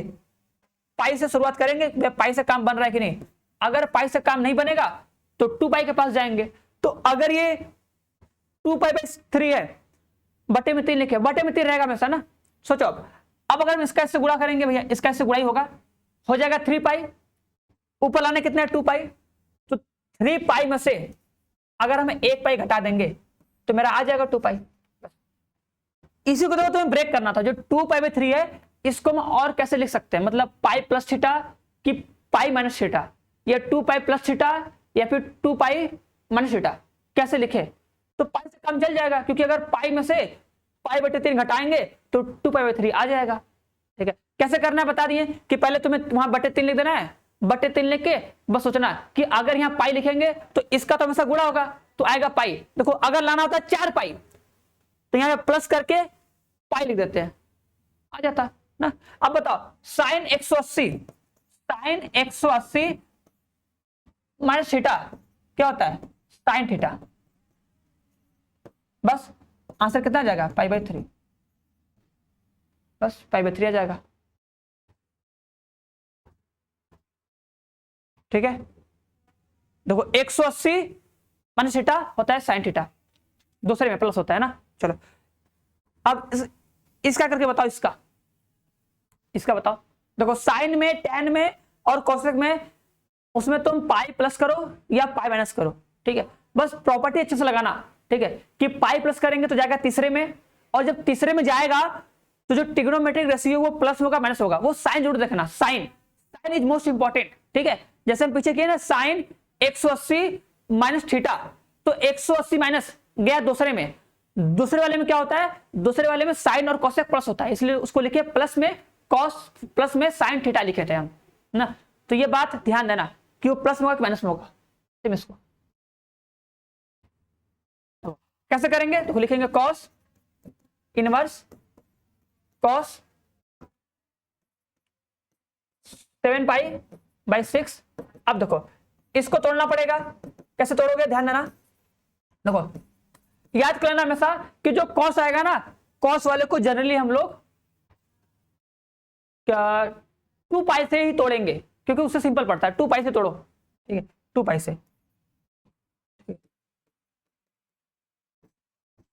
पाई से शुरुआत करेंगे, पाई से काम बन रहा है कि नहीं, अगर पाई से काम नहीं बनेगा तो 2π के पास जाएंगे। तो अगर ये 2π/3 है, बटे में 3 लिखे, बटे में 3 रहेगा हमेशा ना, सोचो अब अगर हम इसका इससे गुणा करेंगे भैया, इसका इससे गुणा ही होगा, हो जाएगा 3π, ऊपर लाने कितना है 2π, तो 3π में से अगर हमें 1π घटा देंगे तो मेरा आ जाएगा 2π। इसी को तो तुम्हें ब्रेक करना था, जो 2π/3 है इसको हम और कैसे लिख सकते हैं, मतलब पाई प्लस थीटा कि पाई माइनस थीटा, या 2π + थीटा या फिर 2π - थीटा, कैसे लिखे, तो पाई से काम चल जाएगा, क्योंकि अगर पाई में से π/3 घटाएंगे तो 2π/3 आ जाएगा, ठीक है। कैसे करना है बता दिए कि पहले तुम्हें वहां /3 लिख देना है, /3 लिख के बस सोचना कि अगर यहाँ पाई लिखेंगे तो इसका तो हमेशा गुणा होगा, तो आएगा पाई। देखो अगर लाना होता है 4π तो यहाँ पे प्लस करके पाई लिख देते हैं, आ जाता ना। अब बताओ साइन 180, साइन 180 माइनस थीटा क्या होता है, साइन थीटा, बस आंसर कितना आ जाएगा, π/3, बस π/3 आ जाएगा, ठीक है। देखो 180 माइनस थीटा होता है साइन थीटा, दूसरे में प्लस होता है ना। चलो अब इसका करके बताओ, इसका बताओ। देखो साइन में, टेन में और कोसेक में, उसमें तुम पाई प्लस करो या पाई माइनस करो, ठीक है, बस प्रॉपर्टी अच्छे से लगाना, ठीक है, कि पाई प्लस करेंगे तो जाएगा तीसरे में, और जब तीसरे में जाएगा तो जो ट्रिग्नोमेट्रिक रेशियो वो प्लस होगा माइनस होगा, वो साइन जरूर देखना, साइन इज मोस्ट इंपॉर्टेंट, ठीक है। जैसे हम पीछे किए ना साइन 180 माइनस थीटा, तो 180 माइनस गया दूसरे में, दूसरे वाले में क्या होता है, दूसरे वाले में साइन और कोसेक प्लस होता है, इसलिए उसको लिखे प्लस में कॉस, प्लस में साइन थीटा लिखे थे हम ना। तो ये बात ध्यान देना कि वो प्लस में होगा कि माइनस में होगा, इसको तो कैसे करेंगे, तो लिखेंगे कॉस इनवर्स कॉस 7π/6। अब देखो इसको तोड़ना पड़ेगा, कैसे तोड़ोगे ध्यान देना, देखो याद कर लेना हमेशा कि जो कॉस आएगा ना, कॉस वाले को जनरली हम लोग क्या 2 पाई से ही तोड़ेंगे, क्योंकि उससे सिंपल पड़ता है। 2 पाई से तोड़ो, ठीक है, 2 पाई से।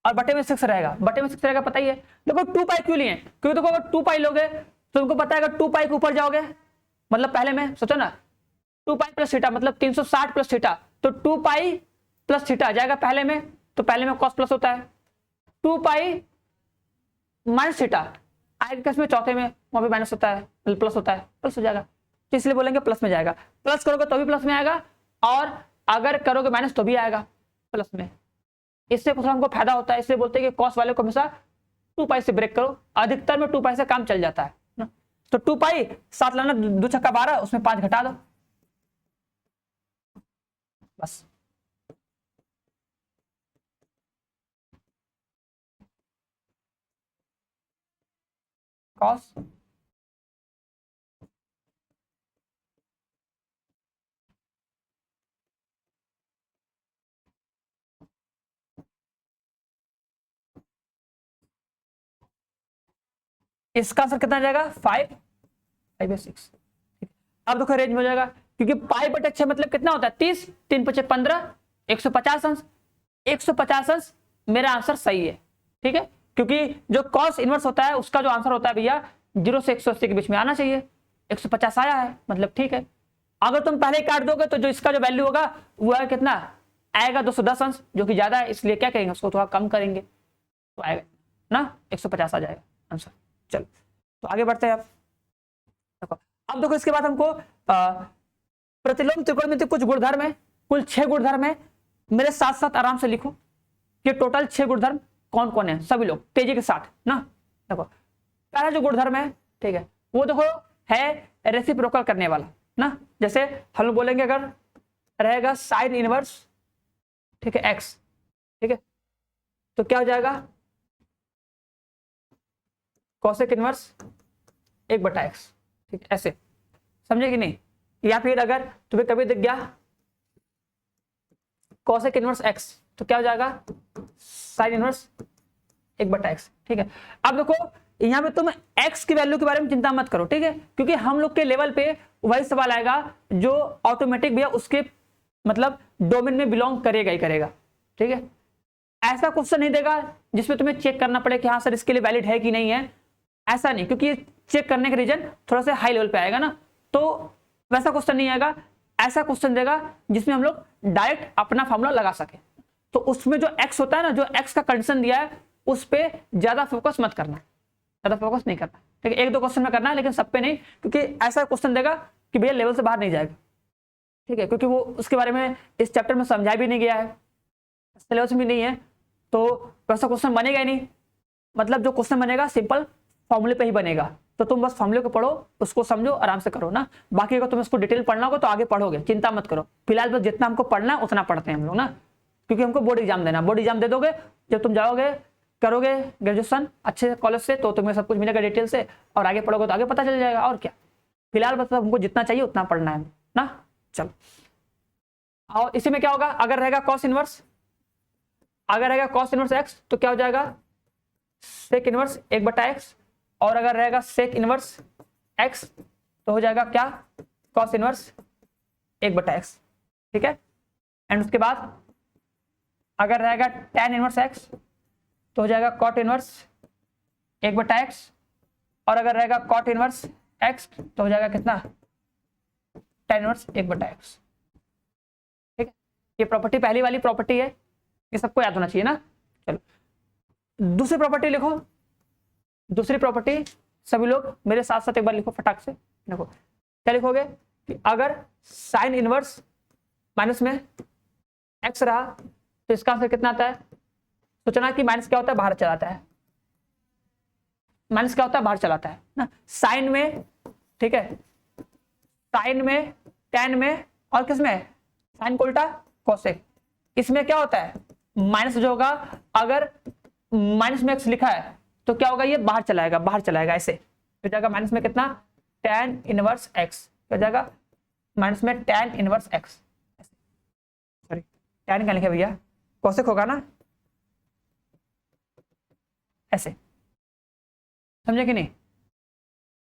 और बटे में 6 रहेगा, बटे में 6 रहेगा, पता ही है। देखो 2 पाई क्यों लिए, क्योंकि देखो अगर 2 पाई लोगे तो तुमको पता है अगर 2 पाई के ऊपर जाओगे, मतलब पहले में सोचो ना 2 पाई प्लस थीटा मतलब 360 प्लस थीटा, तो 2 पाई प्लस थीटा आ जाएगा पहले में, तो पहले में कॉस प्लस होता है। 2 पाई माइनस थीटा आएगा किसमें, चौथे में, वहां पे माइनस होता है, प्लस होता है, प्लस हो जाएगा, तो इसलिए बोलेंगे प्लस में जाएगा। प्लस करोगे तो भी प्लस में आएगा, और अगर करोगे माइनस तो भी आएगा प्लस में। इससे कुछ हमको फायदा होता है, इसलिए बोलते हैं कि कॉस वाले को हमेशा 2 पाई से ब्रेक करो, अधिकतर में 2 पाई से काम चल जाता है ना। तो 2 पाई 7 लाना, 2 छक्का 12, उसमें 5 घटा दो बस। कॉस इसका आंसर कितना जाएगा, 5, 5/6। अब देखो रेंज में हो जाएगा, क्योंकि पाई बटे 6 मतलब कितना होता है, 30, 3 × 5 = 15, 150 अंश। 150 अंश मेरा आंसर सही है, ठीक है, क्योंकि जो कॉस इनवर्स होता है उसका जो आंसर होता है भैया 0 से 180 के बीच में आना चाहिए। 150 आया है, मतलब ठीक है। अगर तुम पहले ही काट दोगे तो जो इसका जो वैल्यू होगा वो है कितना आएगा, 210 अंश, जो कि ज्यादा है, इसलिए क्या करेंगे, उसको थोड़ा कम करेंगे तो आएगा ना 150 आ जाएगा आंसर। चलो तो आगे बढ़ते हैं। अब अब देखो इसके बाद हमको प्रतिलोम त्रिकोणमिति कुछ गुणधर्म है, कुल 6 गुणधर्म है। मेरे साथ साथ आराम से लिखो कि टोटल 6 गुणधर्म कौन कौन है, सभी लोग तेजी के साथ ना। देखो पहला जो गुणधर्म है, ठीक है, वो देखो है रेसिप्रोकल करने वाला ना। जैसे हम लोग बोलेंगे अगर रहेगा साइन इनवर्स, ठीक है, एक्स, ठीक है, तो क्या हो जाएगा, कॉसेक इनवर्स 1/x, ठीक, ऐसे समझे कि नहीं। या फिर अगर तुम्हें कभी दिख गया कॉसेक इनवर्स x, तो क्या हो जाएगा, साइन इनवर्स 1/x, ठीक है। अब देखो यहाँ पे तुम x की वैल्यू के बारे में चिंता मत करो, ठीक है, क्योंकि हम लोग के लेवल पे वही सवाल आएगा जो ऑटोमेटिक भैया उसके मतलब डोमेन में बिलोंग करेगा ही करेगा, ठीक है। ऐसा क्वेश्चन नहीं देगा जिसमें तुम्हें चेक करना पड़े कि हाँ सर इसके लिए वैलिड है कि नहीं है, ऐसा नहीं, क्योंकि चेक करने का रीजन थोड़ा सा हाई लेवल पे आएगा ना, तो वैसा क्वेश्चन नहीं आएगा। ऐसा क्वेश्चन देगा जिसमें हम लोग डायरेक्ट अपना फॉर्मूला लगा सके, तो उसमें जो x होता है ना, जो x का कंडीशन दिया है उस पे ज्यादा फोकस मत करना, ज्यादा फोकस नहीं करना, ठीक है। 1-2 क्वेश्चन में करना है लेकिन सब पे नहीं, क्योंकि ऐसा क्वेश्चन देगा कि भैया लेवल से बाहर नहीं जाएगा, ठीक है, क्योंकि वो उसके बारे में इस चैप्टर में समझाया भी नहीं गया है, सिलेबस में नहीं है, तो वैसा क्वेश्चन बनेगा ही नहीं। मतलब जो क्वेश्चन बनेगा सिंपल फॉर्मूले पे ही बनेगा, तो तुम बस फॉर्मूले को पढ़ो, उसको समझो, आराम से करो ना। बाकी अगर तुम इसको डिटेल पढ़ना होगा तो आगे पढ़ोगे, चिंता मत करो। फिलहाल बस जितना हमको पढ़ना है उतना पढ़ते हैं हम लोग ना, क्योंकि हमको बोर्ड एग्जाम देना, बोर्ड एग्जाम दे दोगे जब तुम जाओगे करोगे ग्रेजुएशन अच्छे कॉलेज से, तो तुम्हें सब कुछ मिलेगा डिटेल से, और आगे पढ़ोगे तो आगे पता चल जाएगा, और क्या। फिलहाल बस हमको जितना चाहिए उतना पढ़ना है ना। चलो, और इसी में क्या होगा, अगर रहेगा कॉस इनवर्स, अगर रहेगा कॉस इनवर्स एक्स तो क्या हो जाएगा, सेक इनवर्स 1/x, और अगर रहेगा सेक इनवर्स x तो हो जाएगा क्या, कॉस इनवर्स 1/x, ठीक है। एंड उसके बाद अगर रहेगा tan इनवर्स x तो हो जाएगा कॉट इनवर्स 1/x, और अगर रहेगा कॉट इनवर्स x तो हो जाएगा कितना, tan इनवर्स 1/x, ठीक है। ये प्रॉपर्टी पहली वाली प्रॉपर्टी है, ये सबको याद होना चाहिए ना। चलो दूसरी प्रॉपर्टी लिखो, दूसरी प्रॉपर्टी सभी लोग मेरे साथ साथ एक बार लिखो फटाक से। देखो क्या लिखोगे कि अगर साइन इनवर्स माइनस में एक्स रहा तो इसका आंसर कितना आता है। सोचना कि माइनस क्या होता है, बाहर चलाता है, माइनस क्या होता है, बाहर चलाता है ना। साइन में, ठीक है, साइन में, टेन में, और किस में, साइन को उल्टा कोसेक, इसमें क्या होता है, माइनस जो होगा, अगर माइनस में एक्स लिखा है तो क्या होगा, ये बाहर चलाएगा, बाहर चलाएगा, ऐसे हो जाएगा माइनस में कितना, tan इनवर्स x, हो जाएगा माइनस में tan inverse x, sorry tan क्या लिखे भैया, कोसेक होगा ना, ऐसे, समझे कि नहीं?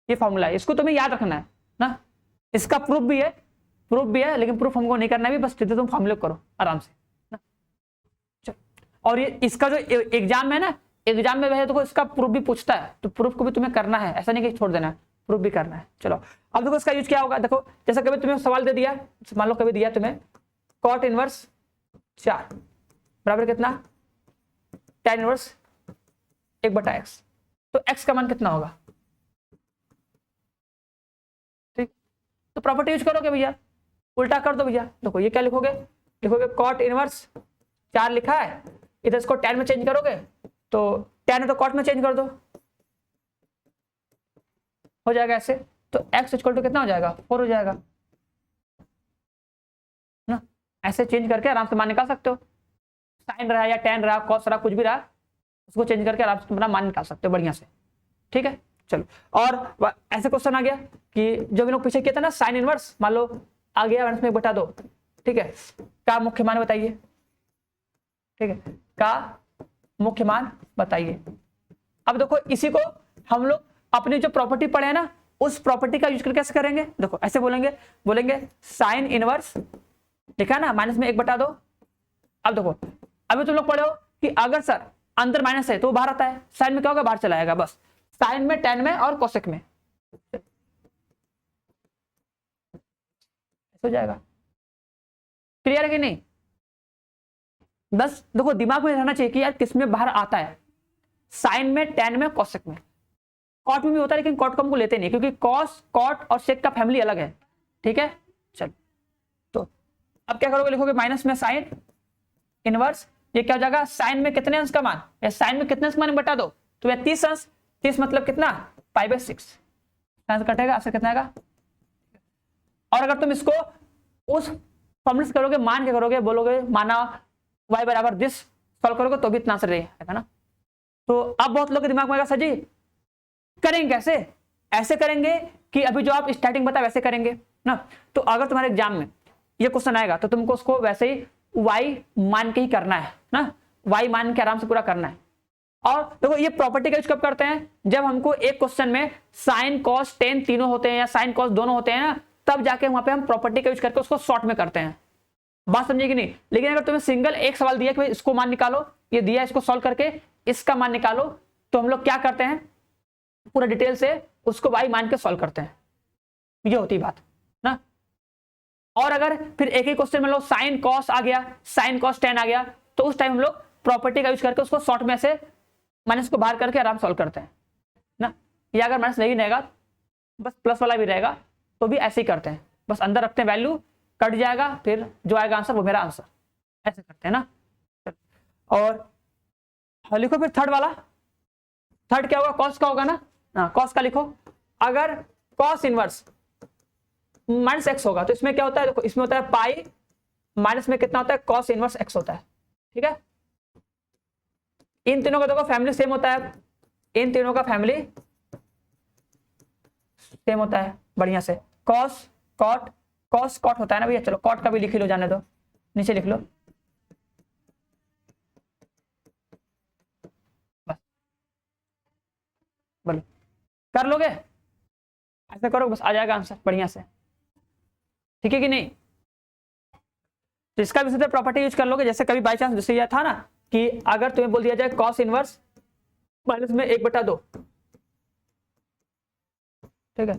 ये फॉर्मूला है, इसको तुम्हें याद रखना है ना। इसका प्रूफ भी है, लेकिन प्रूफ हमको नहीं करना है भी, बस सीधे तुम फॉर्मूले करो आराम से ना। चलो, और ये इसका जो एग्जाम है ना, एग्जाम में वैसे तो इसका प्रूफ भी पूछता है, तो प्रूफ को भी तुम्हें करना है, ऐसा नहीं कि छोड़ देना है, प्रूफ भी करना है। चलो अब देखो इसका यूज क्या होगा। देखो जैसे कभी तुम्हें सवाल दे दिया, मान लो कभी दिया तुम्हें cot इनवर्स 4 बराबर कितना, tan इनवर्स 1/x, तो x का मान कितना होगा? ठीक, तो प्रॉपर्टी यूज करोगे भैया, उल्टा कर दो भैया। देखो ये क्या लिखोगे, cot इनवर्स 4 लिखा है, इधर इसको tan में चेंज करोगे तो tan है तो cot में चेंज कर दो, हो जाएगा ऐसे। तो x इक्वल टू कितना हो जाएगा, 4 हो जाएगा ना। ऐसे चेंज करके आराम से मान निकाल सकते हो, साइन रहा या tan रहा, cos रहा, कुछ भी रहा, उसको चेंज करके आराम से तुम्हारा मान निकाल सकते हो बढ़िया से। ठीक है, चलो। और ऐसे क्वेश्चन आ गया कि जो भी लोग पीछे किया था ना, साइन इनवर्स मान लो आ गया में 1/2, ठीक है, का मुख्य मान बताइए। ठीक है, का मुख्य मान बताइए। अब देखो इसी को हम लोग अपनी जो प्रॉपर्टी पढ़े हैं ना, उस प्रॉपर्टी का यूज करके कैसे करेंगे। देखो ऐसे बोलेंगे साइन इनवर्स लिखा ना, -1/2। अब देखो अभी तुम लोग पढ़े हो कि अगर सर अंदर माइनस है तो बाहर आता है, साइन में क्या होगा, बाहर चला आएगा, बस साइन में, tan में और कोसेक में हो जाएगा। क्लियर है कि नहीं? बस देखो दिमाग में रहना चाहिए कि यार किसमें बाहर आता है, साइन में, tan में, कोसेक में। कॉट में भी होता है लेकिन कॉट को हमको लेते नहीं, क्योंकि कॉस, कॉट और सेक का फैमिली अलग है। ठीक है, चलो तो अब क्या करोगे, लिखोगे माइनस में साइन इनवर्स, ये क्या हो जाएगा, साइन में कितने अंश का मान, या साइन में कितने अंश का मान बता दो, तो यह 30 अंश, 30 मतलब कितना, π/6 कटेगा, आंसर कितना आएगा। और अगर तुम इसको उस फॉर्मूले से करोगे, मान के करोगे, बोलोगे माना y बराबर दिस, सॉल्व करोगे तो भी इतना आंसर रहेगा ना। तो अब बहुत लोग के दिमाग में आएगा सर जी करेंगे कैसे, ऐसे करेंगे कि अभी जो आप स्टार्टिंग बता वैसे करेंगे ना। तो अगर तुम्हारे एग्जाम में ये क्वेश्चन आएगा तो तुमको उसको वैसे ही y मान के ही करना है ना, y मान के आराम से पूरा करना है। और देखो ये प्रॉपर्टी का यूज कब करते हैं, जब हमको एक क्वेश्चन में साइन कॉस टेन तीनों होते हैं या साइन कॉस दोनों होते हैं ना, तब जाके वहां पे हम प्रॉपर्टी का यूज करके उसको शॉर्ट में करते हैं। बात समझे कि नहीं? लेकिन अगर तुम्हें सिंगल एक सवाल दिया कि भाई इसको मान निकालो, ये दिया इसको सॉल्व करके इसका मान निकालो, तो हम लोग क्या करते हैं, पूरा डिटेल से उसको y मान के सॉल्व करते हैं। ये होती बात ना। और अगर फिर एक ही क्वेश्चन में लो साइन कॉस आ गया, साइन कॉस टेन आ गया, तो उस टाइम हम लोग प्रॉपर्टी का यूज करके उसको शॉर्ट में से माइनस को बाहर करके आराम सॉल्व करते हैं ना। या अगर माइनस नहीं रहेगा, बस प्लस वाला भी रहेगा, तो भी ऐसे ही करते हैं, बस अंदर रखते हैं वैल्यू, कट जाएगा, फिर जो आएगा आंसर वो मेरा आंसर, ऐसे करते हैं ना। और लिखो फिर थर्ड वाला, थर्ड क्या होगा, कॉस का होगा ना। हाँ कॉस का लिखो, अगर कॉस इनवर्स -x होगा तो इसमें क्या होता है, देखो इसमें होता है पाई, माइनस में कितना होता है, कॉस इनवर्स x होता है। ठीक है, इन तीनों का देखो फैमिली सेम होता है, इन तीनों का फैमिली सेम होता है बढ़िया से, कॉस कॉट, कॉस कॉट होता है ना भैया। चलो कॉट का भी लिख लो, जाने दो, नीचे लिख लो बस, बोलो कर लोगे, ऐसा करो बस आ जाएगा आंसर बढ़िया से। ठीक है कि नहीं? तो इसका भी सीधे प्रॉपर्टी यूज कर लोगे, जैसे कभी बाई चांस जैसे यह था ना कि अगर तुम्हें बोल दिया जाए कॉस इनवर्स माइनस में 1/2, ठीक है,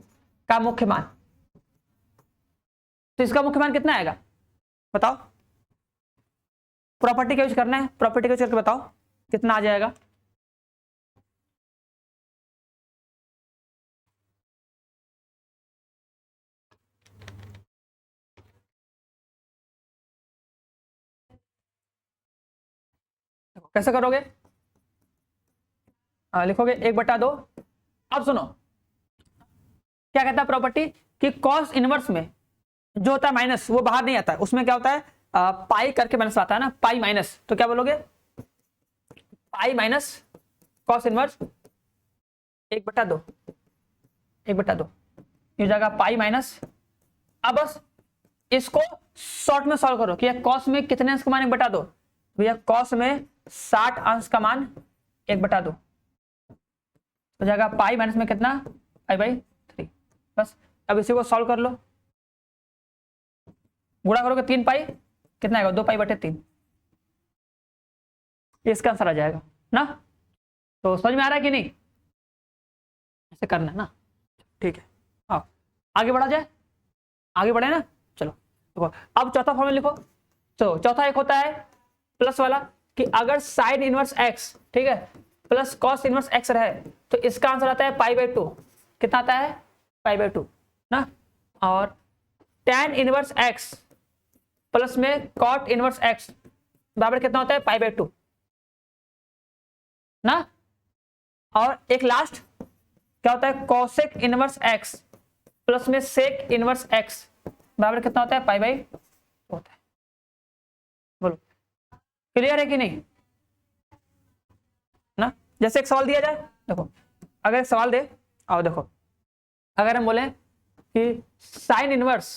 का मुख्य मान, तो इसका मुख्य मान कितना आएगा बताओ, प्रॉपर्टी का यूज करना है, प्रॉपर्टी का यूज करके बताओ कितना आ जाएगा। कैसे करोगे, लिखोगे 1/2। अब सुनो क्या कहता है प्रॉपर्टी कि कॉस इनवर्स में जो होता है माइनस वो बाहर नहीं आता है, उसमें क्या होता है पाई करके माइनस आता है ना, पाई माइनस, तो क्या बोलोगे पाई माइनस कॉस इनवर्स 1/2, 1/2 ये जाएगा पाई माइनस। अब बस इसको शॉर्ट में सॉल्व करो कि कॉस में कितने अंश का मान 1/2, भैया कॉस में 60 अंश का मान 1/2, तो जाएगा पाई माइनस में कितना, पाई बाई 3। बस अब इसी को सॉल्व कर लो, गुणा करोगे 3 पाई कितना आएगा, 2 पाई बटे 3, इसका आंसर आ जाएगा ना। तो समझ में आ रहा है कि नहीं, ऐसे करना है ना, ठीक है। हाँ आगे बढ़ा जाए, आगे बढ़े ना, चलो देखो अब चौथा फॉर्मूला लिखो। तो चौथा एक होता है प्लस वाला कि अगर साइन इनवर्स एक्स, ठीक है, प्लस कॉस इनवर्स एक्स रहे तो इसका आंसर आता है पाई बाई 2। कितना आता है, पाई बाई 2 ना। और tan इनवर्स एक्स प्लस में कॉट इनवर्स एक्स बराबर कितना होता है, पाई बाई 2 ना। और एक लास्ट क्या होता है, कोसेक इनवर्स एक्स प्लस में सेक इनवर्स एक्स बराबर कितना होता है, पाई बाई होता है। बोलो क्लियर है कि नहीं ना। जैसे एक सवाल दिया जाए, देखो अगर एक सवाल दे, आओ देखो, अगर हम बोले कि साइन इनवर्स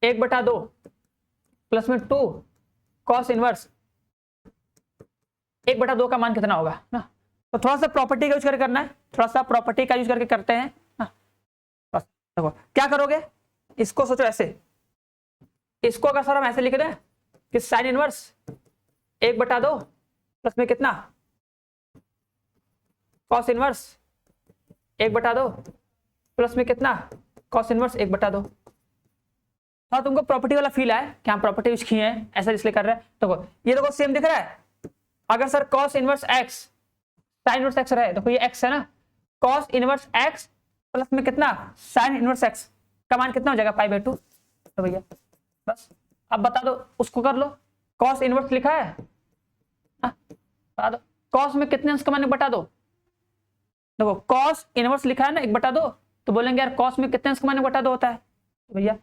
1/2 प्लस में 2 कॉस इनवर्स 1/2 का मान कितना होगा ना। तो थोड़ा सा प्रॉपर्टी का यूज करके करना है, थोड़ा सा प्रॉपर्टी का यूज करके करते हैं ना। बस देखो क्या करोगे, इसको सोचो ऐसे, इसको अगर सर हम ऐसे लिख दें कि साइन इनवर्स 1/2 प्लस में कितना कॉस इनवर्स 1/2 प्लस में कितना कॉस इनवर्स 1/2। हाँ तुमको प्रॉपर्टी वाला फील है कि हम प्रॉपर्टी यूज किए हैं, ऐसा इसलिए कर रहे हैं। देखो ये देखो सेम दिख रहा है, अगर sir cos inverse x sine inverse x रहे, देखो ये एक्स है ना, कॉस इनवर्स एक्स प्लस में कितना साइन इनवर्स एक्स का मान कितना हो जाएगा, पाई बाई 2। तो भैया बस अब बता दो, उसको कर लो, कॉस इनवर्स लिखा है, बता दो कॉस में कितने अंश का मान बता दो। देखो कॉस इनवर्स लिखा है ना 1/2, तो बोलेंगे यार कॉस में कितने अंश का मान 1/2 होता है, तो भैया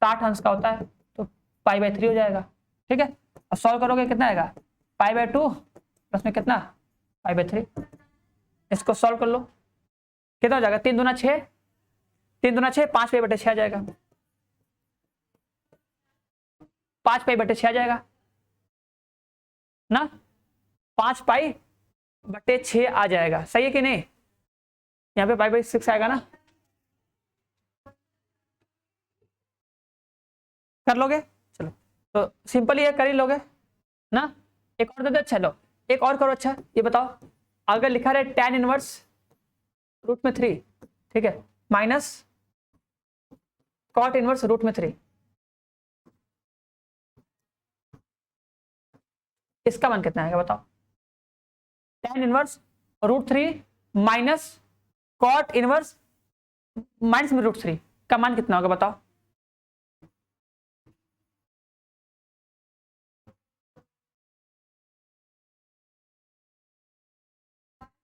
60 अंश का होता है, तो पाई बाई 3 हो जाएगा। ठीक है, अब सॉल्व करोगे कितना आएगा, पाई बाई 2 प्लस में कितना पाई बाई 3। इसको सॉल्व कर लो, कितना हो जाएगा, 3 दूना 6, 3 दूना 6, 5 पाई बटे 6 आ जाएगा, 5 पाई बटे 6 आ जाएगा ना, 5 पाई बटे 6 आ जाएगा, सही है कि नहीं। यहाँ पे पाई बाई 6 आएगा ना, कर लोगे, चलो तो सिंपल ये कर ही लोगे ना। एक और दे दो, अच्छा लो एक और करो। अच्छा ये बताओ, अगर लिखा रहे tan इनवर्स रूट में 3, ठीक है, माइनस कॉट इनवर्स रूट में 3, इसका मान कितना आएगा बताओ। tan inverse root 3 minus cot inverse minus में रूट 3 का मान कितना होगा बताओ।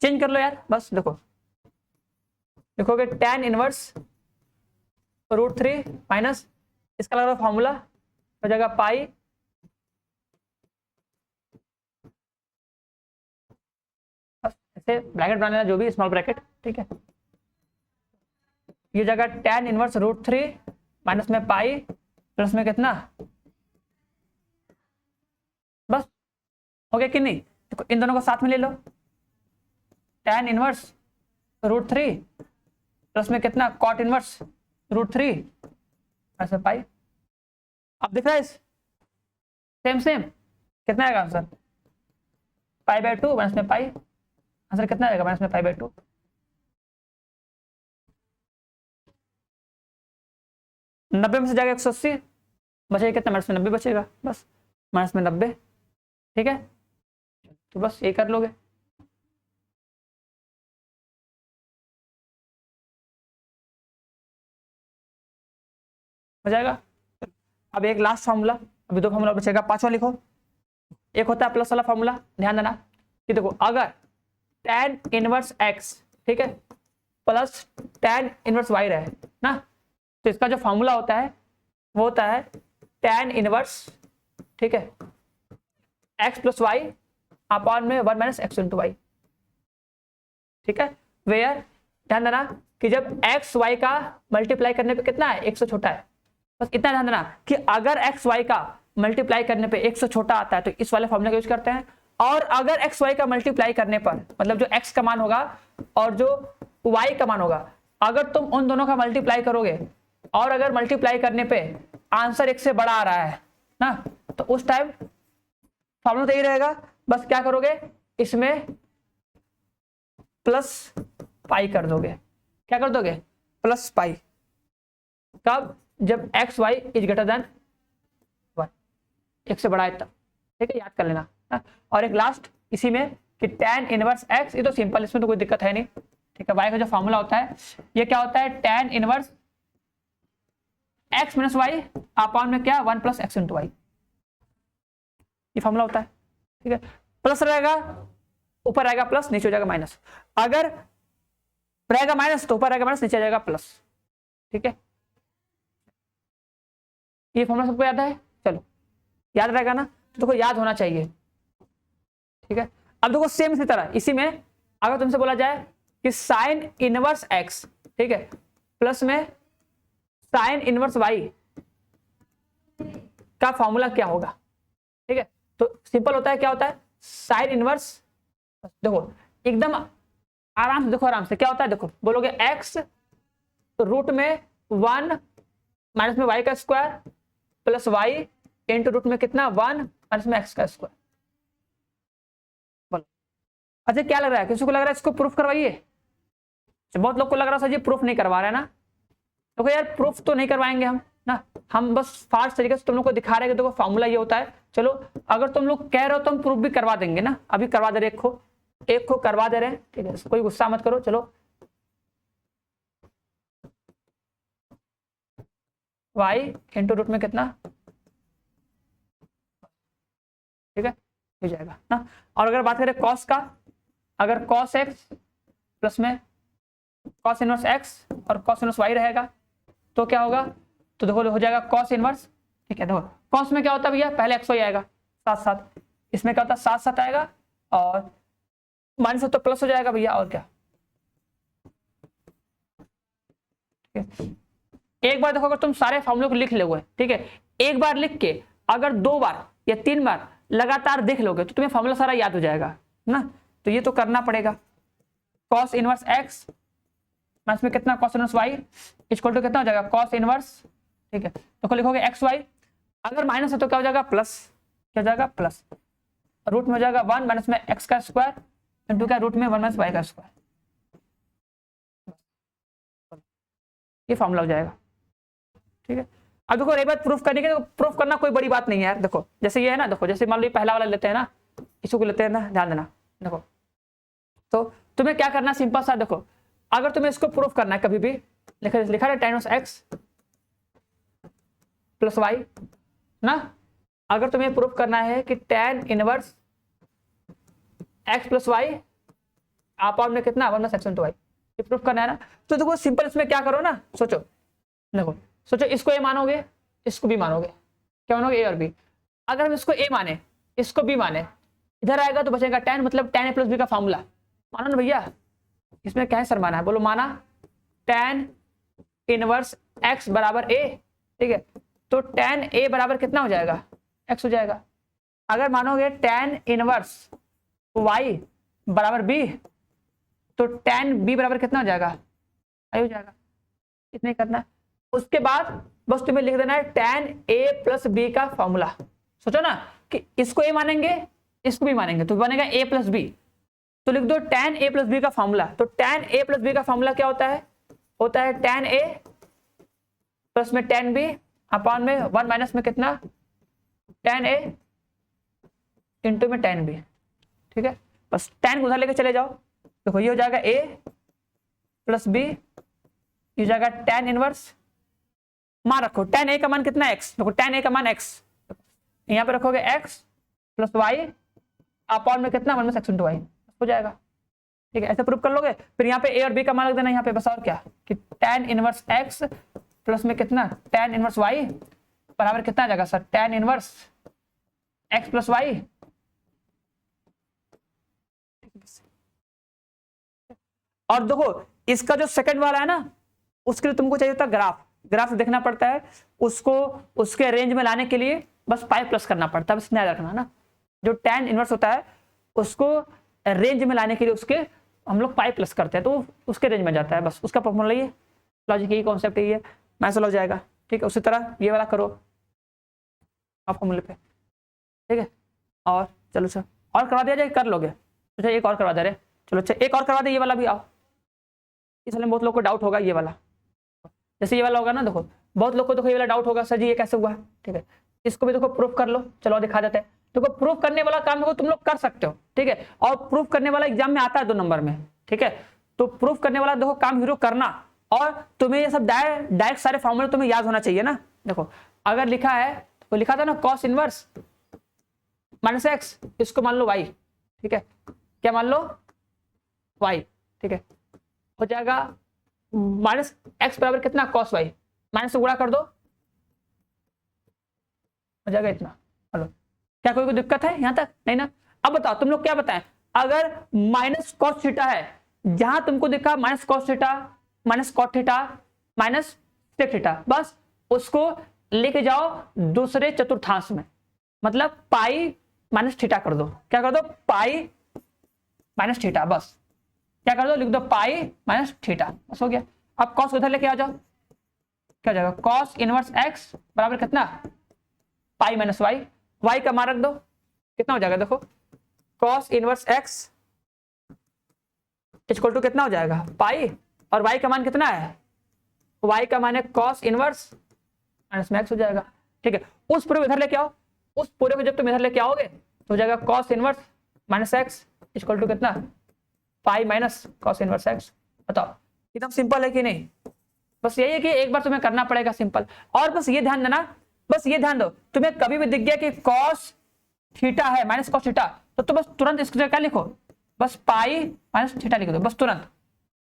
चेंज कर लो यार, बस देखो लिखोगे tan इनवर्स रूट 3 माइनस इसका लग रहा फॉर्मूला हो जाएगा पाई ऐसे ब्रैकेट बनाना, जो भी स्मॉल ब्रैकेट, ठीक है, ये जगह tan इनवर्स रूट 3 माइनस में पाई प्लस में कितना, बस हो गया कि नहीं। देखो इन दोनों को साथ में ले लो, tan इनवर्स रूट 3 प्लस में कितना कॉट इनवर्स रूट 3 ऐसे पाई। अब दिख रहा है सेम सेम, कितना आएगा आंसर, पाई बाई 2 माइनस में पाई, आंसर कितना आएगा माइनस में पाई बाई 2। नब्बे में से जाएगा 180, बचेगा कितना, माइनस में 90 बचेगा, बस माइनस में 90, ठीक है, तो बस ये कर लोगे। हो जाएगा। अब एक लास्ट फॉर्मूला, अभी 2 फॉर्मूला बचेगा, 5वां लिखो। एक होता है प्लस वाला फॉर्मूला, ध्यान देना कि देखो अगर tan इनवर्स x, ठीक है, प्लस tan इनवर्स y रहे ना, तो इसका जो फॉर्मूला होता है वो होता है tan इनवर्स, ठीक है, x प्लस वाई अपॉन में 1 माइनस एक्स इंटू वाई, ठीक है, वेयर ध्यान देना कि जब x y का मल्टीप्लाई करने पे कितना है 1 से छोटा है, बस इतना ध्यान देना कि अगर x y का मल्टीप्लाई करने पे 1 से छोटा आता है तो इस वाले फॉर्मूला का यूज करते हैं, और अगर एक्स वाई का मल्टीप्लाई करने पर, मतलब जो एक्स का मान होगा और जो वाई का मान होगा, अगर तुम उन दोनों का मल्टीप्लाई करोगे और अगर मल्टीप्लाई करने पे आंसर एक से बड़ा आ रहा है ना, तो उस टाइम फॉर्मूला तो यही रहेगा, बस क्या करोगे, इसमें प्लस पाई कर दोगे। क्या कर दोगे? Plus pi. कब? जब x y is greater than one, एक से बड़ा है तब। ठीक है, याद कर लेना ना? और एक लास्ट इसी में कि tan इनवर्स x, ये तो सिंपल, इसमें तो कोई दिक्कत है नहीं। ठीक है, y का जो फॉर्मूला होता है ये क्या होता है, tan inverse x minus y upon में क्या, 1 प्लस एक्स इंटू वाई, ये फॉर्मूला होता है। ठीक है, प्लस रहेगा, ऊपर आएगा प्लस, नीचे हो जाएगा माइनस। अगर रहेगा माइनस तो ऊपर रहेगा माइनस, नीचे आ जाएगा प्लस। ठीक है, ये फॉर्मूला सबको याद है? चलो, याद रहेगा ना? तो देखो याद होना चाहिए। ठीक है, अब देखो सेम इसी तरह इसी में अगर तुमसे बोला जाए कि साइन इनवर्स एक्स, ठीक है, प्लस में साइन इनवर्स वाई का फॉर्मूला क्या होगा? ठीक है, तो सिंपल होता है, क्या होता है, साइन इनवर्स, देखो एकदम आराम से, देखो आराम से क्या होता है, देखो बोलोगे एक्स तो रूट में 1 माइनस में वाई का square plus y into root में कितना 1 माइनस में एक्स का स्क्वायर। बोलो अच्छा क्या लग रहा है, किसी को लग रहा है इसको प्रूफ करवाइए? बहुत लोग को लग रहा है सर जी प्रूफ नहीं करवा रहे हैं ना, तो यार प्रूफ तो नहीं करवाएंगे हम ना, हम बस फास्ट तरीके से तुम लोग को दिखा रहे हैं कि देखो फॉर्मूला ये होता है। चलो अगर तुम लोग कह रहे हो तो हम प्रूफ भी करवा देंगे ना, अभी करवा दे रहे, एक को करवा दे रहे हैं। ठीक है, कोई गुस्सा मत करो। चलो y इंटू रूट में कितना, ठीक है, हो जाएगा ना। और अगर बात करें कॉस का, अगर कॉस एक्स प्लस में कॉस इनवर्स एक्स और कॉस इनवर्स वाई रहेगा तो क्या होगा, तो देखो हो जाएगा कॉस इनवर्स। ठीक है, देखो कॉस में क्या होता है भैया, पहले एक्स वाई आएगा साथ साथ, इसमें क्या होता है साथ साथ आएगा और माइनस तो प्लस हो जाएगा भैया, और क्या। एक बार देखो अगर तुम सारे फॉर्मूले को लिख लोगे, ठीक है, एक बार लिख के अगर 2 बार या 3 बार लगातार देख लोगे तो तुम्हें फॉर्मूला सारा याद हो जाएगा ना। तो ये तो करना पड़ेगा, कॉस इनवर्स एक्स माइनस में कितना cos inverse y equal to कितना हो जाएगा कॉस इनवर्स। ठीक है, तो लिखोगे एक्स वाई, अगर माइनस है तो क्या हो जाएगा प्लस, क्या हो जाएगा प्लस, रूट में हो जाएगा 1 माइनस में एक्स का स्क्वायर इंटू क्या रूट में 1 माइनस वाई का स्क्वायर, ये फॉर्मूला हो जाएगा। ठीक है, अब देखो रही बात प्रूफ करने की, तो प्रूफ करना कोई बड़ी बात नहीं है यार। देखो जैसे ये है ना, देखो जैसे मान लो पहला वाला लेते हैं ना, इसको लेते हैं ना, ध्यान देना। देखो तो तुम्हें क्या करना, सिंपल सा, देखो अगर तुम्हें इसको प्रूफ करना है कभी भी लिखा है tan inverse x plus y ना, अगर तुम्हें प्रूफ करना है कि tan inverse x plus y upon में कितना 1 एक्स इंटू वाई, ये प्रूफ करना है ना। तो देखो सिंपल इसमें क्या करो ना, सोचो, देखो सोचो इसको ए मानोगे, इसको भी मानोगे, क्या मानोगे, ए और बी। अगर हम इसको ए माने, इसको बी माने, इधर आएगा तो बचेगा tan, मतलब tan a प्लस बी का फॉर्मूला मानो ना भैया। इसमें क्या है सर माना है, बोलो माना, tan इनवर्स x बराबर a। ठीक है, तो tan a बराबर कितना हो जाएगा, x हो जाएगा। अगर मानोगे tan इनवर्स y बराबर b, तो tan b बराबर कितना हो जाएगा, आई हो जाएगा। इतना ही करना है, उसके बाद बस तुम्हें लिख देना है tan a प्लस बी का फॉर्मूला। सोचो ना कि इसको a मानेंगे, इसको भी मानेंगे, तो बनेगा a प्लस बी, तो लिख दो tan a प्लस बी का फॉर्मूला। तो tan a प्लस बी का फॉर्मूला क्या होता है, होता है tan a प्लस में tan b अपॉन में 1 माइनस में कितना tan a इंटू में tan b। ठीक है, बस tan को उधर लेके चले जाओ, देखो ये हो जाएगा a प्लस b, ये हो जाएगा tan इनवर्स, मान रखो tan a का मान कितना x, देखो tan a का मान x, यहाँ पे रखोगे x प्लस वाई अपॉन में कितना 1 माइनस एक्स इंटू वाई हो जाएगा। ठीक है, ऐसे प्रूफ कर लोगे, फिर यहाँ पे a और b का मान रख देना यहाँ पे, बस और क्या कि tan इनवर्स x प्लस में कितना tan इनवर्स y बराबर कितना आ जाएगा sir, tan inverse x plus y. और देखो इसका जो सेकंड वाला है ना, उसके लिए तुमको चाहिए होता है ग्राफ, ग्राफ देखना पड़ता है उसको, उसके रेंज में लाने के लिए बस पाई प्लस करना पड़ता है, बस याद रखना ना। जो tan इनवर्स होता है उसको रेंज में लाने के लिए उसके हम लोग पाई प्लस करते हैं तो उसके रेंज में जाता है, बस उसका फॉर्मूला ये, लॉजिक यही कॉन्सेप्ट है, ये मैसेज हो जाएगा। ठीक है, उसी तरह ये वाला करो आप फॉर्मूले पे। ठीक है, और चलो सर और करवा दिया जाए, कर लोगे तो एक और करवा दे रहे, चलो अच्छा एक और करवा दे, ये वाला भी आओ। इस वाले में बहुत लोग को डाउट होगा, ये वाला जैसे ये वाला होगा ना, देखो बहुत लोग को देखो ये वाला डाउट होगा, सर जी ये कैसे हुआ है। ठीक है, इसको भी देखो प्रूफ कर लो, चलो दिखा देते हैं। देखो प्रूफ करने वाला काम देखो तुम लोग कर सकते हो। ठीक है, और प्रूफ करने वाला एग्जाम में आता है 2 नंबर में। ठीक है, तो प्रूफ करने वाला देखो काम हीरो करना, और तुम्हें ये सब डायरेक्ट सारे फॉर्मूले तुम्हें याद होना चाहिए ना। देखो अगर लिखा है तो लिखा था ना कॉस इनवर्स माइनस एक्स, इसको मान लो वाई। ठीक है, क्या मान लो वाई। ठीक है, हो जाएगा माइनस एक्स बराबर कितना कॉस वाई, माइनस से गुणा कर दो हो जाएगा इतना। हेलो, क्या कोई दिक्कत है यहाँ तक? नहीं ना। अब बताओ तुम लोग क्या बताएं, अगर माइनस कॉस थीटा है, जहां तुमको दिखा minus cos theta minus cot theta minus sec theta, बस उसको लेके जाओ दूसरे चतुर्थांश में, मतलब पाई माइनस थीटा कर दो। क्या कर दो? पाई माइनस थीटा, बस क्या कर दो, लिख दो पाई माइनस थीटा, बस हो गया। अब कॉस उधर लेके आ जाओ, क्या हो जाएगा कॉस इनवर्स एक्स बराबर कितना पाई माइनस वाई, वाई का मान रख दो कितना हो जाएगा, देखो cos inverse x equal to कितना हो जाएगा पाई, और वाई का मान कितना है, वाई का मान है कॉस इनवर्स माइनस में एक्स हो जाएगा। ठीक है, उस पूरे को इधर लेके आओ, उस पूरे को जब तुम इधर लेके आओगे तो हो जाएगा cos inverse minus x equal to कितना pi minus cos inverse x. बताओ एकदम सिंपल है कि नहीं? बस यही है कि एक बार तुम्हें करना पड़ेगा सिंपल, और बस ये ध्यान देना, बस ये ध्यान दो, तुम्हें कभी भी दिख गया कि कॉस थीटा है माइनस कॉस थीटा, तो तुम बस तुरंत इसकी जगह क्या लिखो, बस पाई माइनस थीटा लिख दो, बस तुरंत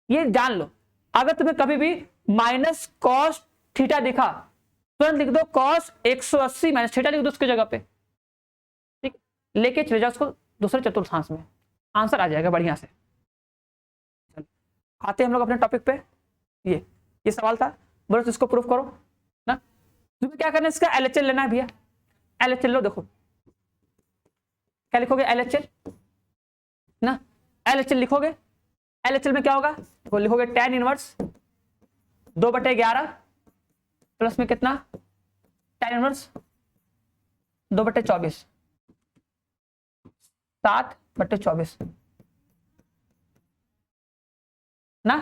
ये जान लो। अगर तुम्हें कभी भी माइनस कॉस थीटा दिखा, तुरंत लिख दो कॉस 180 माइनस थीटा लिख दो उसकी जगह पे। ठीक, लेके चले जाओ उसको दूसरे चतुर्थांश में, आंसर आ जाएगा बढ़िया से। आते हैं हम लोग अपने टॉपिक पे। ये सवाल था, बस इसको प्रूफ करो ना। तुम्हें क्या करना है, इसका एलएचएल लेना है भैया, एलएचएल लो। देखो क्या लिखोगे, एलएचएल ना, एलएचएल लिखोगे, एलएचएल में क्या होगा, देखो लिखोगे tan इनवर्स 2/11 प्लस में कितना tan इनवर्स 2/24 7/24 ना,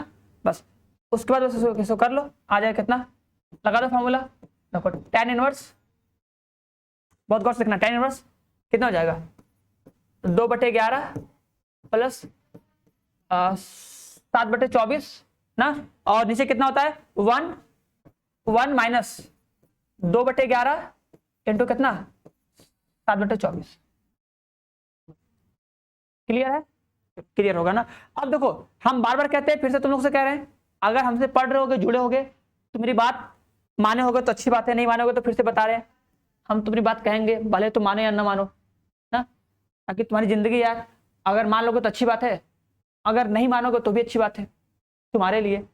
बस उसके बाद बस इसको कर लो, आ जाए कितना, लगा दो फॉर्मूला। देखो tan इनवर्स, बहुत गौर से देखना, tan इनवर्स कितना हो जाएगा 2/11 प्लस 7/24 ना, और नीचे कितना होता है 1 माइनस 2/11 इंटू कितना 7/24। क्लियर है? क्लियर होगा ना। अब देखो हम बार बार कहते हैं, फिर से तुम लोग से कह रहे हैं, अगर हमसे पढ़ रहे होगे जुड़े होगे तो मेरी बात माने होगे तो अच्छी बात है, नहीं मानोगे तो फिर से बता रहे हैं, हम तुम्हारी बात कहेंगे भले तुम मानो या ना मानो ना, ताकि तुम्हारी जिंदगी यार, अगर मान लोगे तो अच्छी बात है, अगर नहीं मानोगे तो भी अच्छी बात है तुम्हारे लिए,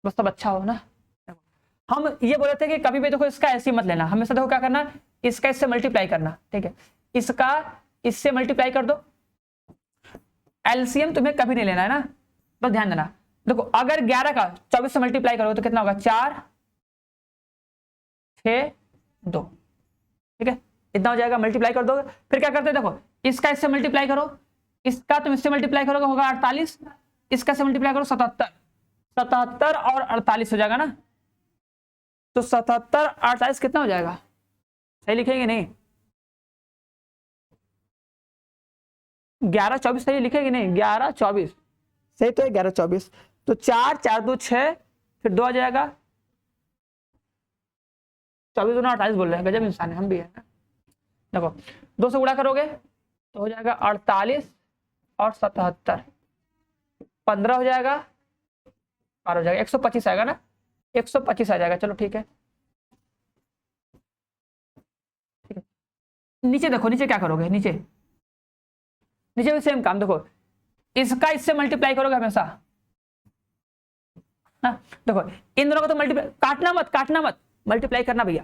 बस सब अच्छा हो ना। हम ये बोले थे कि कभी भी देखो इसका ऐसे मत लेना, हमेशा देखो क्या करना, इसका इससे मल्टीप्लाई करना। ठीक है, इसका इससे मल्टीप्लाई कर दो, एलसीएम तुम्हें कभी नहीं लेना है ना, बस ध्यान देना। देखो अगर 11 का 24 से मल्टीप्लाई करोगे तो कितना होगा 4 6 2। ठीक है, इतना हो जाएगा, मल्टीप्लाई कर दोगे। फिर क्या करते हैं, देखो इसका इससे मल्टीप्लाई करो, इसका तुम इससे मल्टीप्लाई करोगे होगा 48, इसका से मल्टीप्लाई करो 77, 77 और 48 हो जाएगा ना, तो 77 48 कितना हो जाएगा, सही लिखेंगे नहीं, 11 24 सही लिखेंगे नहीं, 11 24 सही तो है, 11 24, तो 4 4 2 6 फिर 2 आ जाएगा, 24 2 48 बोल रहे हैं, गजब इंसान है हम भी है ना। देखो 2 से गुणा करोगे तो हो जाएगा 48 और 77 15 हो जाएगा, पार हो जाएगा, 125 आएगा ना, 125 आ जाएगा। चलो ठीक है, ठीक है। नीचे देखो, नीचे क्या करोगे, नीचे भी सेम काम, देखो इसका इससे मल्टीप्लाई करोगे हमेशा ना। देखो इन दोनों को तो मल्टीप्लाई, काटना मत मल्टीप्लाई करना भैया।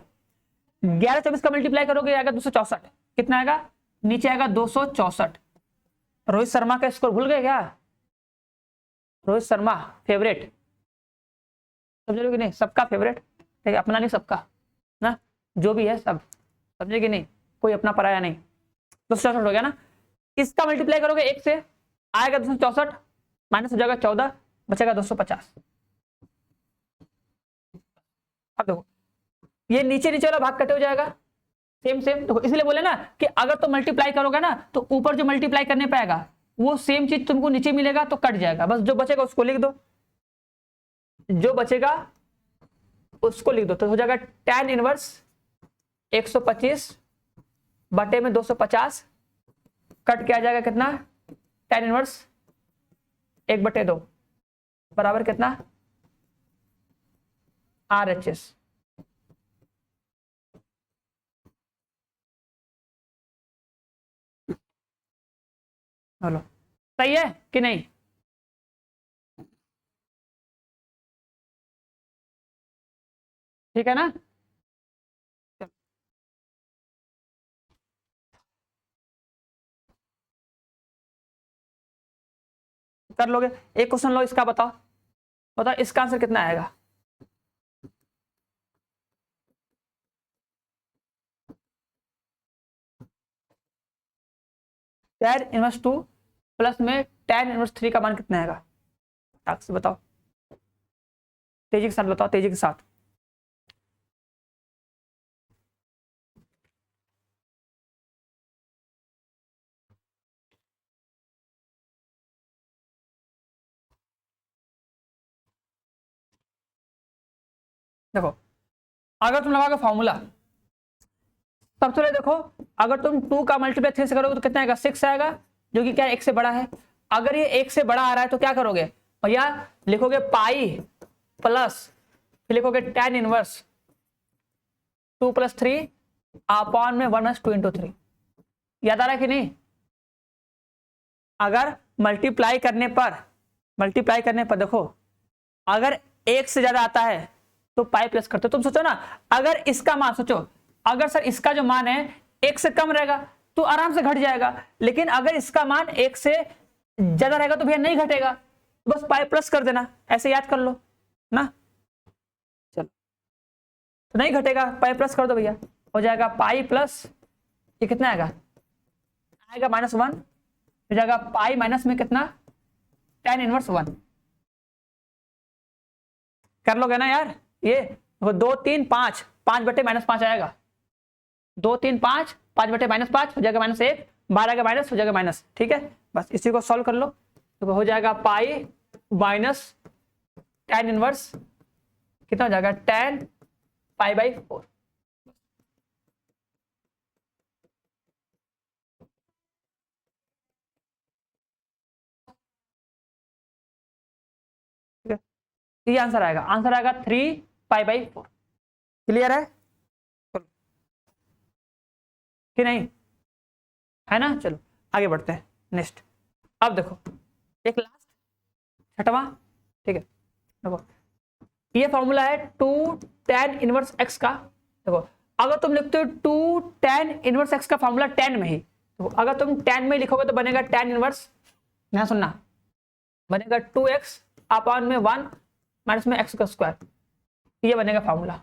11 24 का मल्टीप्लाई करोगे आएगा 264, कितना आएगा नीचे आएगा 264, रोहित शर्मा का स्कोर भूल गए क्या? रोहित शर्मा फेवरेट, समझ लो कि नहीं, सबका फेवरेट, ठीक है, अपना नहीं सबका ना, जो भी है सब, समझे कि नहीं, कोई अपना पराया नहीं। 264 हो गया ना, इसका मल्टीप्लाई करोगे 1 से, आएगा 264, माइनस हो जाएगा 14, बचेगा 250। अब देखो ये नीचे नीचे वाला भाग कटे हो जाएगा, सेम सेम, देखो इसलिए बोले ना कि अगर तुम मल्टीप्लाई करोगे ना तो ऊपर जो मल्टीप्लाई करने पाएगा वो सेम चीज तुमको नीचे मिलेगा तो कट जाएगा, बस जो बचेगा उसको लिख दो, जो बचेगा उसको लिख दो, तो हो जाएगा tan इनवर्स 125 बटे में 250, कट के आ जाएगा कितना, tan इनवर्स 1/2 बराबर कितना, RHS। हेलो, सही है कि नहीं? ठीक है ना? कर लोगे? एक क्वेश्चन लो, इसका बताओ, बताओ इसका आंसर कितना आएगा? tan इनवर्स 2 प्लस में tan इनवर्स 3 का मान कितना आएगा? टाक से बताओ, तेजी के साथ बताओ, तेजी के साथ। देखो अगर तुम लगाओगे फॉर्मूला, सबसे पहले देखो अगर तुम 2 का मल्टीप्लाई 3 से करोगे तो कितना आएगा, 6 आएगा, जो कि क्या 1 से बड़ा है। अगर ये 1 से बड़ा आ रहा है तो क्या करोगे भैया, लिखोगे पाई प्लस, फिर लिखोगे tan इनवर्स 2 + 3 अपॉन में 1 + 2 × 3। याद आ रहा है कि नहीं? अगर मल्टीप्लाई करने पर देखो अगर 1 से ज्यादा आता है तो पाई प्लस करते हो। तुम सोचो ना, अगर इसका मान सोचो, अगर सर इसका जो मान है 1 से कम रहेगा तो आराम से घट जाएगा, लेकिन अगर इसका मान 1 से ज्यादा रहेगा तो भैया नहीं घटेगा, बस पाई प्लस कर देना, ऐसे याद कर लो ना। चलो तो नहीं घटेगा, पाई प्लस कर दो भैया, हो जाएगा पाई प्लस, ये कितना आएगा, आएगा -1, हो जाएगा पाई माइनस में कितना, tan इनवर्स 1। कर लोगे ना यार, ये 2 3 5 5 बटे -5 आएगा, 2 3 5 5 बटे -5 हो जाएगा -1, 12 का माइनस हो जाएगा माइनस, ठीक है, बस इसी को सॉल्व कर लो तो हो जाएगा पाई माइनस tan इनवर्स कितना हो जाएगा, tan π/4। ठीक है, ये आंसर आएगा, 3 π/4। क्लियर है कि नहीं, है ना? चलो आगे बढ़ते हैं नेक्स्ट। अब देखो एक लास्ट छठवां, ठीक है, देखो ये फॉर्मूला है 2 tan इनवर्स x का। देखो अगर तुम लिखते हो 2 tan इनवर्स x का फॉर्मूला 10 में ही, तो अगर तुम 10 में लिखोगे तो बनेगा tan इनवर्स, यहाँ सुनना, बनेगा 2x अपॉन में 1 माइनस में x का स्क्वायर, ये बनेगा फॉर्मूला,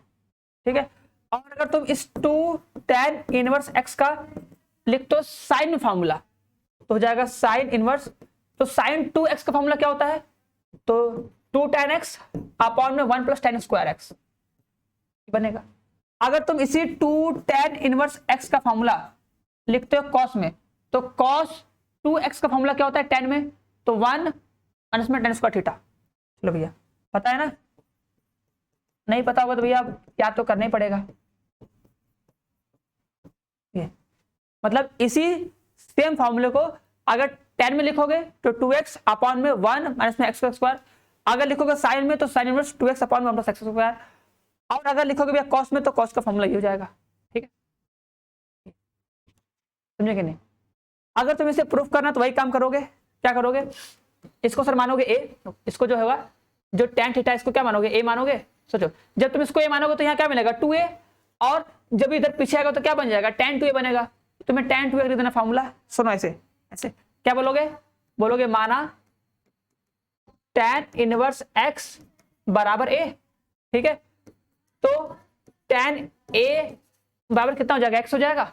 ठीक है। और अगर तुम इस 2 tan इनवर्स x का लिख दो साइन फॉर्मूला तो हो जाएगा साइन इनवर्स, तो साइन 2x का फॉर्मूला क्या होता है, तो 2 tan x अपॉन में 1 + tan स्क्वायर x बनेगा। अगर तुम इसी 2 tan इनवर्स x का फॉर्मूला लिखते हो कॉस में, तो कॉस 2x का फॉर्मूला क्या होता है tan में, तो 1 माइनस में tan स्क्वायर थीटा। चलो भैया पता है ना, नहीं पता होगा तो भैया क्या तो करना ही पड़ेगा, ये मतलब इसी सेम फॉर्मूले को अगर 10 में लिखोगे तो 2x अपॉन में 1 माइनस में x का स्क्वायर, अगर लिखोगे साइन में तो साइन इनवर्स 2x अपॉन में 1 + x का स्क्वायर, और अगर लिखोगे भैया कॉस में तो कॉस का फॉर्मूला ये हो जाएगा, ठीक है, समझे कि नहीं? अगर तुम इसे प्रूफ करना तो वही काम करोगे, क्या करोगे, इसको सर मानोगे a, इसको जो होगा जो tan थीटा इसको क्या मानोगे, a मानोगे। सोचो जब तुम इसको a मानोगे तो यहाँ क्या मिलेगा 2a, और जब इधर पीछे आएगा तो क्या बन जाएगा tan 2a बनेगा, तुम्हें tan 2a लिख देना फॉर्मूला। सुनो ऐसे ऐसे क्या बोलोगे, बोलोगे माना tan इनवर्स x बराबर a, ठीक है। तो tan a बराबर कितना हो जाएगा, x हो जाएगा,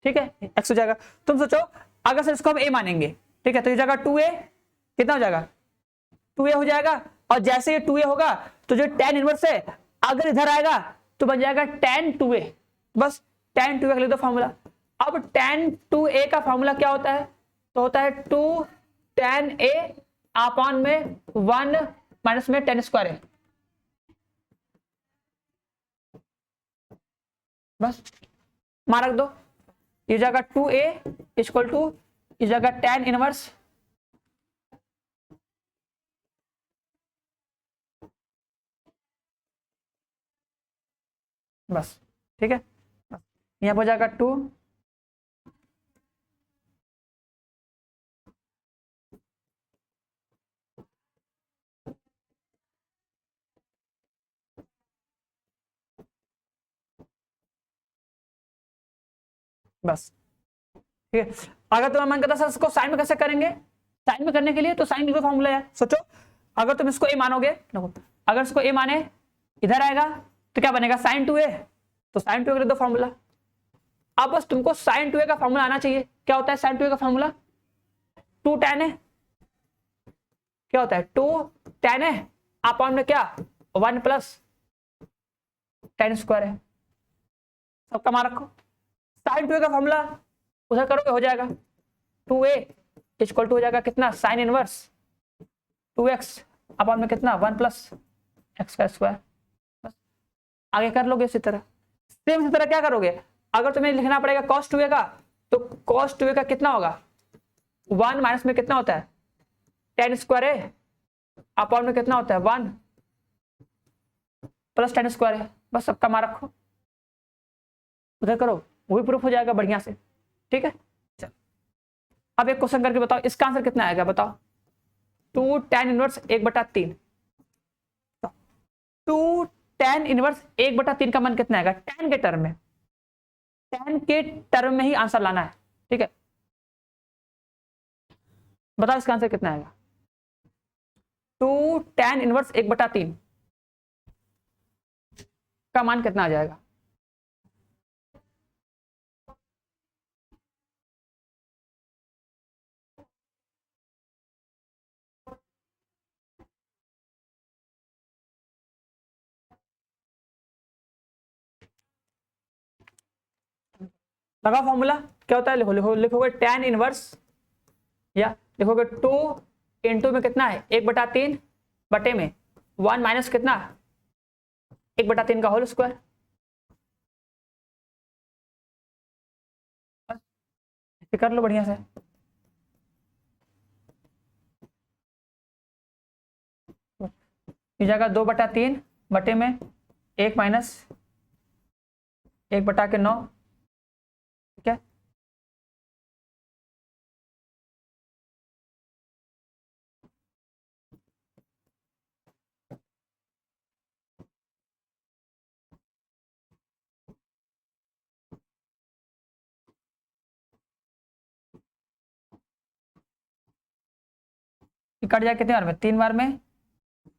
ठीक है, x हो जाएगा। तुम सोचो अगर सर इसको हम a मानेंगे, ठीक है, तो ये जगह 2a कितना हो जाएगा, 2a हो जाएगा। और जैसे ये 2a होगा तो जो tan इनवर्स है अगर इधर आएगा तो बन जाएगा tan 2a, बस tan 2a लिख दो फॉर्मूला। अब tan 2a का फॉर्मूला क्या होता है, तो होता है 2 tan a अपॉन में 1 माइनस में tan स्क्वायर है, बस मार रख दो। ये जगह 2a इक्वल टू इस जगह tan इनवर्स बस, ठीक है, यहाँ पर हो जाएगा 2 बस, ठीक है। अगर तुम्हें मन करता सर इसको साइन में कैसे करेंगे, साइन में करने के लिए तो साइन का फॉर्मूला है, सोचो अगर तुम इसको ए मानोगे, देखो अगर इसको ए माने इधर आएगा तो क्या बनेगा sin 2a, तो sin 2a का दो फॉर्मूला। अब बस तुमको sin 2a का फॉर्मूला आना चाहिए। क्या होता है sin 2a का फॉर्मूला, 2 tan है, क्या होता है 2 tan है अपॉन में क्या 1 प्लस tan स्क्वायर है, सबका मान रखो। sin 2a का फॉर्मूला उधर करोगे हो जाएगा 2a इक्वल टू हो जाएगा कितना sin इनवर्स 2x अपॉन में कितना 1 प्लस x का स्क्वायर, बस आगे कर लोगे इसी तरह। सेम इसी तरह क्या करोगे, अगर तुम्हें लिखना पड़ेगा cos 2a का, तो cos 2a का कितना होगा 1 माइनस में कितना होता है tan स्क्वायर है अपॉन में कितना होता है 1 प्लस tan स्क्वायर है, बस सबका मान रखो उधर करो, वो भी प्रूफ हो जाएगा बढ़िया से, ठीक है। चल अब एक क्वेश्चन करके बताओ इसका आंसर कितना आएगा, बताओ 2 tan इनवर्स 1/3, 2 tan इनवर्स 1/3 का मान कितना आएगा, tan के टर्म में, tan के टर्म में ही आंसर लाना है, ठीक है। बताओ इसका आंसर कितना आएगा, 2 tan इनवर्स 1/3 का मान कितना आ जाएगा, लगा फॉर्मूला क्या होता है, लिखो लिखो लिखोगे tan इनवर्स, या लिखोगे 2 इंटू में कितना है 1/3 बटे में 1 माइनस कितना 1/3 का होल स्क्वायर, कर लो बढ़िया से। इस जगह 2/3 बटे में 1 माइनस 1/9, ठीक है। कट जाएगा कितने बार में, 3 बार में,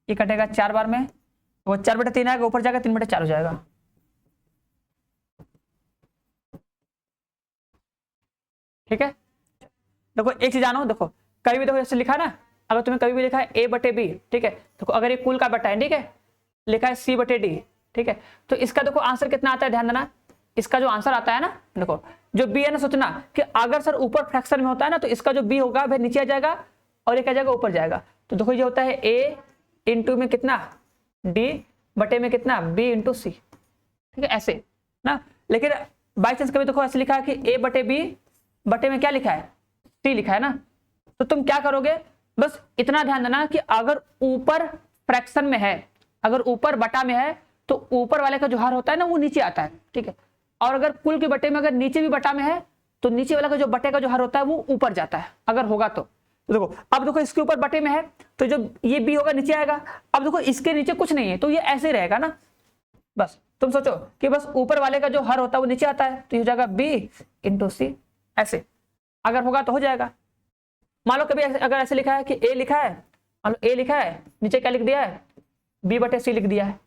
ये कटेगा 4 बार में, वो 4/3 आएगा ऊपर जाएगा 3/4 हो जाएगा, ठीक है। देखो एक चीज जानो, देखो कभी भी देखो जैसे लिखा ना, अगर तुम्हें कभी भी लिखा है a/b, ठीक है, देखो अगर ये कुल का बटा है, ठीक है, लिखा है c/d, ठीक है, तो इसका देखो आंसर कितना आता है, ध्यान देना, इसका जो आंसर आता है ना, देखो जो b है ना, सोचना कि अगर सर ऊपर फ्रैक्शन में होता है ना तो इसका जो b होगा वह नीचे आ जाएगा और ये क्या जाएगा ऊपर जाएगा, तो देखो ये होता है a इंटू में कितना d बटे में कितना b इंटू c, ठीक है, ऐसे ना। लेकिन बाई चांस कभी देखो ऐसे लिखा है कि a/b बटे में क्या लिखा है c लिखा है ना, तो तुम क्या करोगे, बस इतना ध्यान देना कि अगर ऊपर फ्रैक्शन में है, अगर ऊपर बटा में है तो ऊपर वाले का जो हर होता है ना वो नीचे आता है, ठीक है, और अगर कुल के बटे में अगर नीचे भी बटा में है तो नीचे वाला का जो बटे का जो हर होता है वो ऊपर जाता है, अगर होगा तो देखो अब देखो इसके ऊपर बटे में है तो जो ये b होगा नीचे आएगा, अब देखो इसके नीचे कुछ नहीं है तो ये ऐसे रहेगा ना, बस तुम सोचो कि बस ऊपर वाले का जो हर होता है वो नीचे आता है तो ये हो जाएगा b इंटू सी, ऐसे अगर होगा तो हो जाएगा, मान लो कभी अगर ऐसे लिखा है कि ए लिखा है, मान लो ए लिखा है, नीचे क्या लिख दिया है, बी बटे सी लिख दिया है।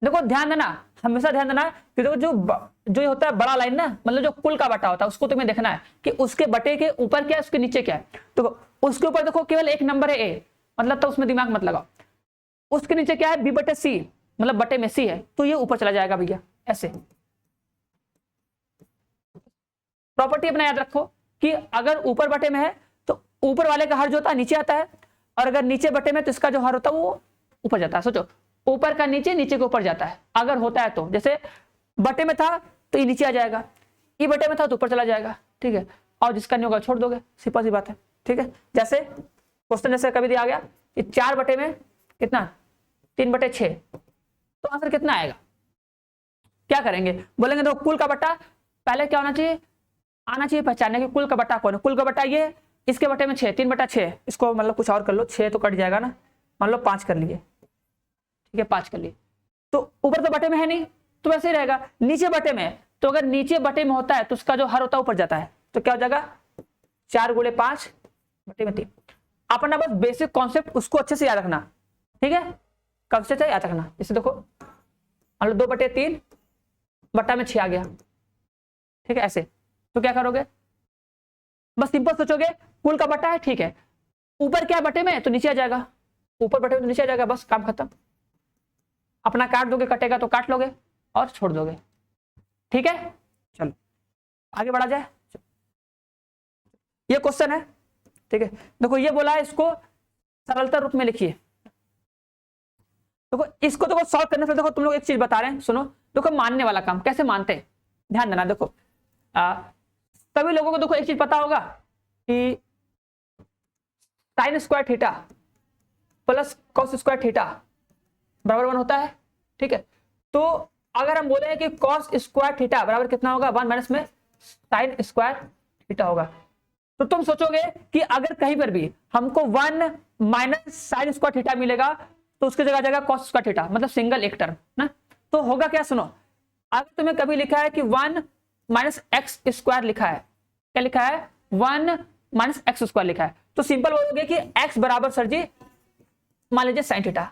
देखो ध्यान देना, हमेशा ध्यान देना कि देखो जो होता है बड़ा लाइन ना, मतलब जो कुल का बटा होता है उसको तुम्हें देखना है कि उसके बटे के ऊपर क्या है, उसके नीचे क्या है। तो उसके ऊपर देखो केवल एक नंबर है ए, मतलब तो उसमें दिमाग मत लगाओ। उसके नीचे क्या है, बी बटे सी, मतलब बटे में सी है, तो ये ऊपर चला जाएगा भैया ऐसे। प्रॉपर्टी अपना याद रखो कि अगर ऊपर बटे में है तो ऊपर वाले का हर जो होता है नीचे आता है, और अगर नीचे बटे में तो इसका जो हर होता है वो ऊपर जाता है। सोचो ऊपर का नीचे, नीचे के ऊपर जाता है अगर होता है तो, जैसे बटे में था तो ये नीचे आ जाएगा, ये बटे में था तो ऊपर चला जाएगा, ठीक है। और जिसका नहीं होगा छोड़ दोगे, सिंपल सी बात है, ठीक है। जैसे क्वेश्चन जैसे कभी दिया गया कि 4 बटे में कितना, 3 बटे 6, तो आंसर कितना आएगा। क्या करेंगे, बोलेंगे देखो कुल का बट्टा पहले क्या होना चाहिए, आना चाहिए पहचानने की कुल का बट्टा कौन है। कुल का बट्टा ये, इसके बटे में 6, 3 बटा 6, इसको मतलब कुछ और कर लो, 6 तो कट जाएगा ना, मान लो 5 कर लिए, ठीक है 5 कर लिए। तो ऊपर तो बटे में है नहीं तो वैसे ही रहेगा, नीचे बटे में, तो अगर नीचे बटे में होता है तो उसका जो हर होता है ऊपर जाता है, तो क्या हो जाएगा 4 गुणे 5 बटे में 3। अपना बस बेसिक कॉन्सेप्ट उसको अच्छे से याद रखना, ठीक है, कॉन्सेप्ट याद रखना। जैसे देखो मान लो 2 बटे 3 बट्टा में 6 आ गया, ठीक है ऐसे, तो क्या करोगे, बस सिंपल सोचोगे कुल का बट्टा है, ठीक है, ऊपर क्या बटे में तो नीचे आ जाएगा, ऊपर बटे में तो नीचे आ जाएगा, बस काम खत्म। अपना काट दोगे, कटेगा तो काट लोगे और छोड़ दोगे, ठीक है। चलो आगे बढ़ा जाए, ये क्वेश्चन है, ठीक है। देखो ये बोला है, इसको सरलता रूप में लिखिए। देखो इसको देखो सॉल्व करने से देखो तुम लोग एक चीज बता रहे हैं, सुनो। देखो मानने वाला काम कैसे मानते हैं, ध्यान देना। देखो सभी लोगों को देखो एक चीज पता होगा कि sine square theta plus cos square theta बराबर 1 होता है, ठीक है। तो अगर हम बोले कि कॉस स्क्वायर थीटा बराबर कितना होगा, 1 माइनस में साइन स्क्वायर थीटा होगा, तो तुम सोचोगे कि अगर कहीं पर भी हमको 1 माइनस साइन स्क्वायर थीटा मिलेगा तो उसकी जगह आ जाएगा कॉस स्क्वायर थीटा, मतलब सिंगल एक टर्म ना। तो होगा क्या, सुनो, अगर तुम्हें कभी लिखा है कि 1 माइनस एक्स स्क्वायर लिखा है, क्या लिखा है 1 माइनस एक्स स्क्वायर लिखा है, तो सिंपल बोलोगे कि एक्स बराबर सर जी मान लीजिए साइन थीटा,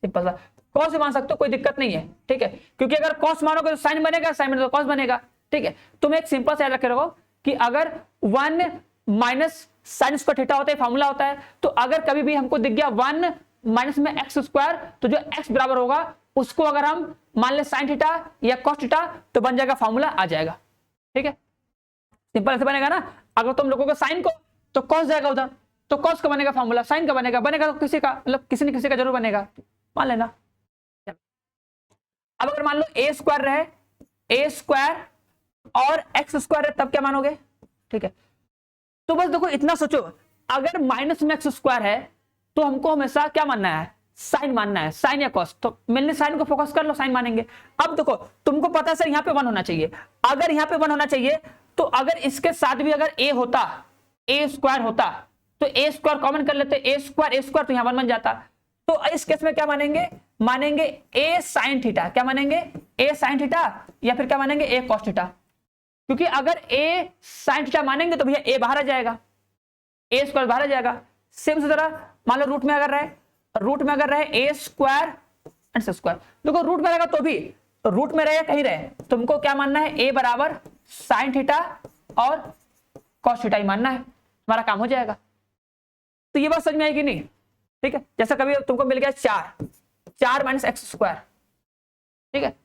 सिंपल सा। कॉस भी मान सकते हो, कोई दिक्कत नहीं है, ठीक है, क्योंकि अगर कॉस मानोगे तो साइन बनेगा, साइन बनेगा तो कॉस बनेगा, ठीक है। तुम एक सिंपल सा याद रखे रखो कि अगर 1 माइनस साइन स्क्वायर थीटा होता है, फॉर्मूला होता है, तो अगर कभी भी हमको दिख गया 1 माइनस में एक्स स्क्वायर, तो जो एक्स बराबर होगा उसको अगर हम मान ले साइन थीटा या कॉस थीटा, तो बन जाएगा, फॉर्मूला आ जाएगा, ठीक है। सिंपल ऐसे बनेगा ना, अगर तुम लोगों को साइन को तो कॉस जाएगा उधर, तो कॉस का बनेगा फॉर्मूला, साइन का बनेगा, बनेगा तो किसी का मतलब किसी न किसी का जरूर बनेगा, मान लेना। अब अगर मान लो ए स्क्वायर रहे, ए स्क्वायर और एक्स स्क्वायर है, तब क्या मानोगे, ठीक है। तो बस देखो इतना सोचो, अगर माइनस में एक्स स्क्वायर है तो हमको हमेशा क्या मानना है, साइन मानना है, साइन या कॉस, तो मैंने साइन को फोकस कर लो, साइन मानेंगे। अब देखो तुमको पता है सर यहाँ पे 1 होना चाहिए, अगर यहाँ पे 1 होना चाहिए तो अगर इसके साथ भी अगर ए होता, ए स्क्वायर होता, तो ए स्क्वायर कॉमन कर लेते, ए स्क्वायर तो यहाँ 1 बन जाता। तो इस केस में क्या मानेंगे, मानेंगे ए साइन थीटा, क्या मानेंगे ए साइन थीटा, या फिर क्या मानेंगे ए कॉस थीटा, क्योंकि अगर ए साइन थीटा मानेंगे तो भैया ए बाहर आ जाएगा, ए स्क्वायर बाहर आ जाएगा। सेम से तरह मान लो रूट में अगर रहे ए स्क्वायर एंड स्क्वायर, देखो रूट में रहेगा तो भी, रूट में रहे कहीं रहे, तुमको क्या मानना है, ए बराबर साइन थीटा और कॉस थीटा ही मानना है, तुम्हारा काम हो जाएगा। तो ये बात समझ में आएगी नहीं, ठीक है। जैसा कभी तुमको मिल गया 4 माइनस एक्स स्क्वायर, ठीक है,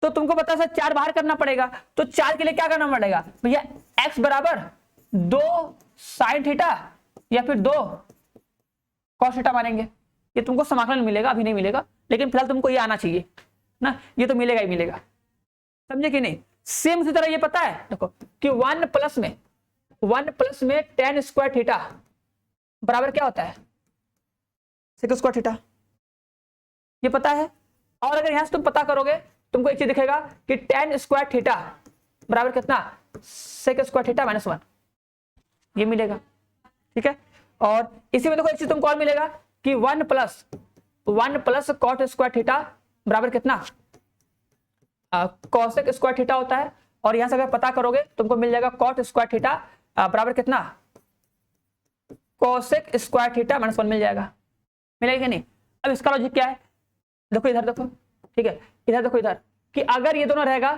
तो तुमको पता है 4 बाहर करना पड़ेगा, तो 4 के लिए क्या करना पड़ेगा भैया, एक्स बराबर 2 साइन थीटा या फिर 2 कॉस थीटा मानेंगे। ये तुमको समाकलन मिलेगा, अभी नहीं मिलेगा, लेकिन फिलहाल तुमको ये आना चाहिए ना, ये तो मिलेगा ही मिलेगा, समझे कि नहीं। सेम इसी तरह ये पता है देखो कि 1 प्लस में tan स्क्वायर थीटा बराबर क्या होता है, सेक स्क्वायर थीटा, ये पता है। और अगर यहां से तुम पता करोगे तुमको एक चीज दिखेगा कि tan स्क्वायर थीटा बराबर कितना, सेक स्क्वायर थीटा माइनस 1, ये मिलेगा, ठीक है। और इसी में देखो एक चीज तुमको और मिलेगा कि 1 प्लस कॉट स्क्वायर थीटा बराबर कितना, कॉसेक स्क्वायर थीटा होता है। और यहां से अगर पता करोगे तुमको मिल जाएगा कॉट स्क्वायर थीटा बराबर कितना, कोसेक स्क्वायर थीटा माइनस 1 मिल जाएगा, मिलेगा नहीं। अब इसका लॉजिक क्या है, देखो इधर देखो, ठीक है, इधर देखो इधर, कि अगर ये दोनों रहेगा,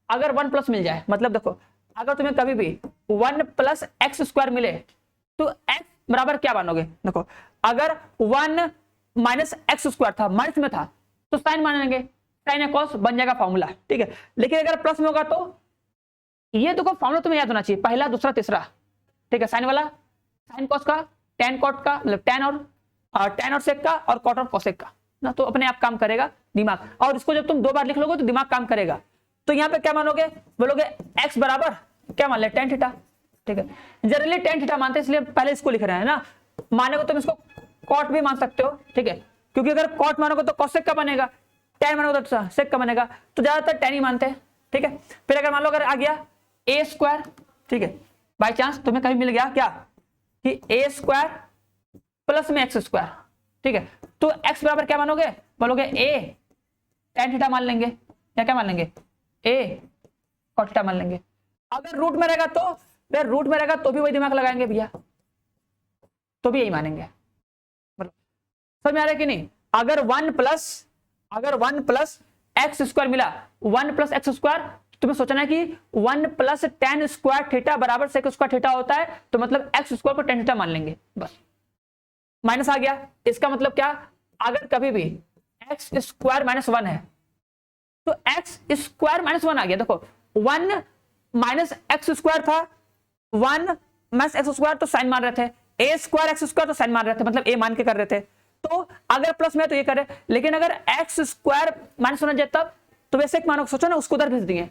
अगर 1 प्लस मिल जाए, मतलब देखो अगर तुम्हें कभी भी 1 प्लस एक्स स्क्वायर मिले तो x बराबर क्या मानोगे, देखो अगर 1 माइनस एक्स स्क्वायर था, माइनस में था, तो साइन मानेंगे, साइन या कॉस बन जाएगा फॉर्मूला, ठीक है। लेकिन अगर प्लस में होगा तो ये देखो फॉर्मूला तुम्हें याद होना चाहिए, पहला दूसरा तीसरा, ठीक है। साइन वाला साइन कॉस का, टेन कॉट का, मतलब टेन और सेक का, और कॉट और कोसेक का ना, तो अपने आप काम करेगा दिमाग। और इसको जब तुम 2 बार लिख लोगे तो दिमाग काम करेगा। तो यहाँ पे क्या मानोगे, बोलोगे x बराबर क्या मान ले, टेन थीटा, ठीक है। जनरली टेन थीटा मानते हैं इसलिए पहले इसको लिख रहे हैं ना, मानेगा तुम इसको कॉट भी मान सकते हो, ठीक है, क्योंकि अगर कॉट मानोगे तो कोसेक का बनेगा, टेन मानोगे तो सेक का बनेगा, तो ज्यादातर टेन ही मानते हैं, ठीक है। फिर अगर मान लो अगर आ गया ए स्क्वायर, ठीक है, बाई चांस तुम्हें कहीं मिल गया क्या कि ए स्क्वायर प्लस में एक्स स्क्वायर, ठीक है, तो x बराबर क्या मानोगे, बोलोगे ए टेन थीटा मान लेंगे, या क्या मान लेंगे, ए कॉट थीटा मान लेंगे। अगर रूट में रहेगा तो, अगर रूट में रहेगा तो भी वही दिमाग लगाएंगे भैया, तो भी यही मानेंगे, मतलब समझ में आ रहा है कि नहीं। अगर 1 प्लस एक्स स्क्वायर मिला, 1 प्लस एक्स स्क्वायर, तुम्हें सोचना है कि 1 प्लस टेन स्क्वायर थीटा बराबर सेक स्क्वायर थीटा होता है, तो मतलब एक्स स्क्वायर को टेन थीटा मान लेंगे, बस माइनस आ गया। इसका मतलब क्या, अगर कभी भी एक्स स्क्वायर माइनस 1 है तो एक्स स्क्वायर माइनस 1 आ गया, देखो 1 माइनस एक्स स्क्वायर था, 1 माइनस एक्स स्क्वायर तो साइन मान रहे थे, ए स्क्वायर एक्स स्क्वायर तो साइन मान रहे थे, मतलब ए मान के कर रहे थे। तो अगर प्लस में है तो ये करे, लेकिन अगर एक्स स्क्वायर माइनस होना जाए तब तो वे सेक मानो, सोचो ना उसको उधर भेज दिए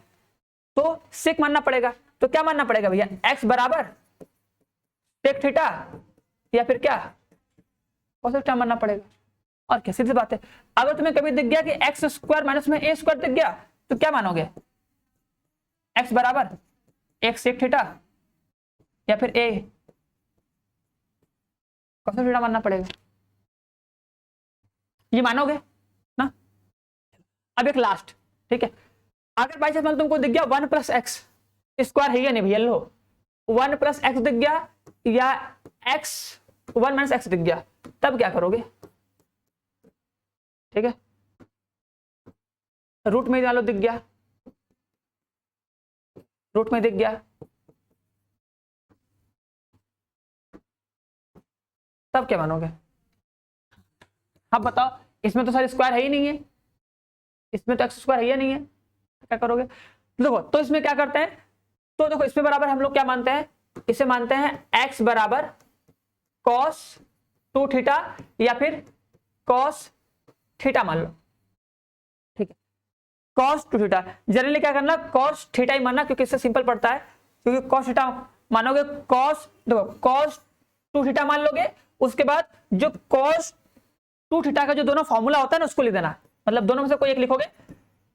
तो सेक मानना पड़ेगा। तो क्या मानना पड़ेगा भैया, एक्स बराबर सेक थीटा या फिर क्या कोसेक थीटा मानना पड़ेगा, और क्या, सीधी बात है। अगर तुम्हें कभी दिख गया कि एक्स स्क्वायर माइनस में ए स्क्वायर दिख गया तो क्या मानोगे, एक्स बराबर एक सेक थीटा या फिर ए कोसेक थीटा मानना पड़ेगा, ये मानोगे ना। अब एक लास्ट, ठीक है, अगर बाई चांस तुमको दिख गया 1 प्लस एक्स स्क्वायर है या नहीं भैया, लो 1 प्लस एक्स दिख गया या एक्स 1 माइनस एक्स दिख गया, तब क्या करोगे, ठीक है, रूट में डालो, दिख गया, रूट में दिख गया, तब क्या मानोगे। अब बताओ, इसमें तो सारे स्क्वायर है ही नहीं है, इसमें तो एक्स स्क्वायर है ही नहीं है, क्या करोगे। देखो तो इसमें क्या करते हैं, तो देखो इसमें बराबर हम लोग क्या मानते हैं, इसे मानते हैं एक्स बराबर कॉस 2 थीटा या फिर कॉस थीटा मान लो, ठीक है, कॉस 2 थीटा। जनरली क्या करना, कॉस थीटा ही मानना, क्योंकि इससे सिंपल पड़ता है, क्योंकि कॉस थीटा मानोगे, कॉस देखो कॉस 2 थीटा मान लोगे, उसके बाद जो कॉस 2 थीटा का जो दोनों फॉर्मूला होता है ना उसको लिख देना, मतलब दोनों में से कोई एक लिखोगे।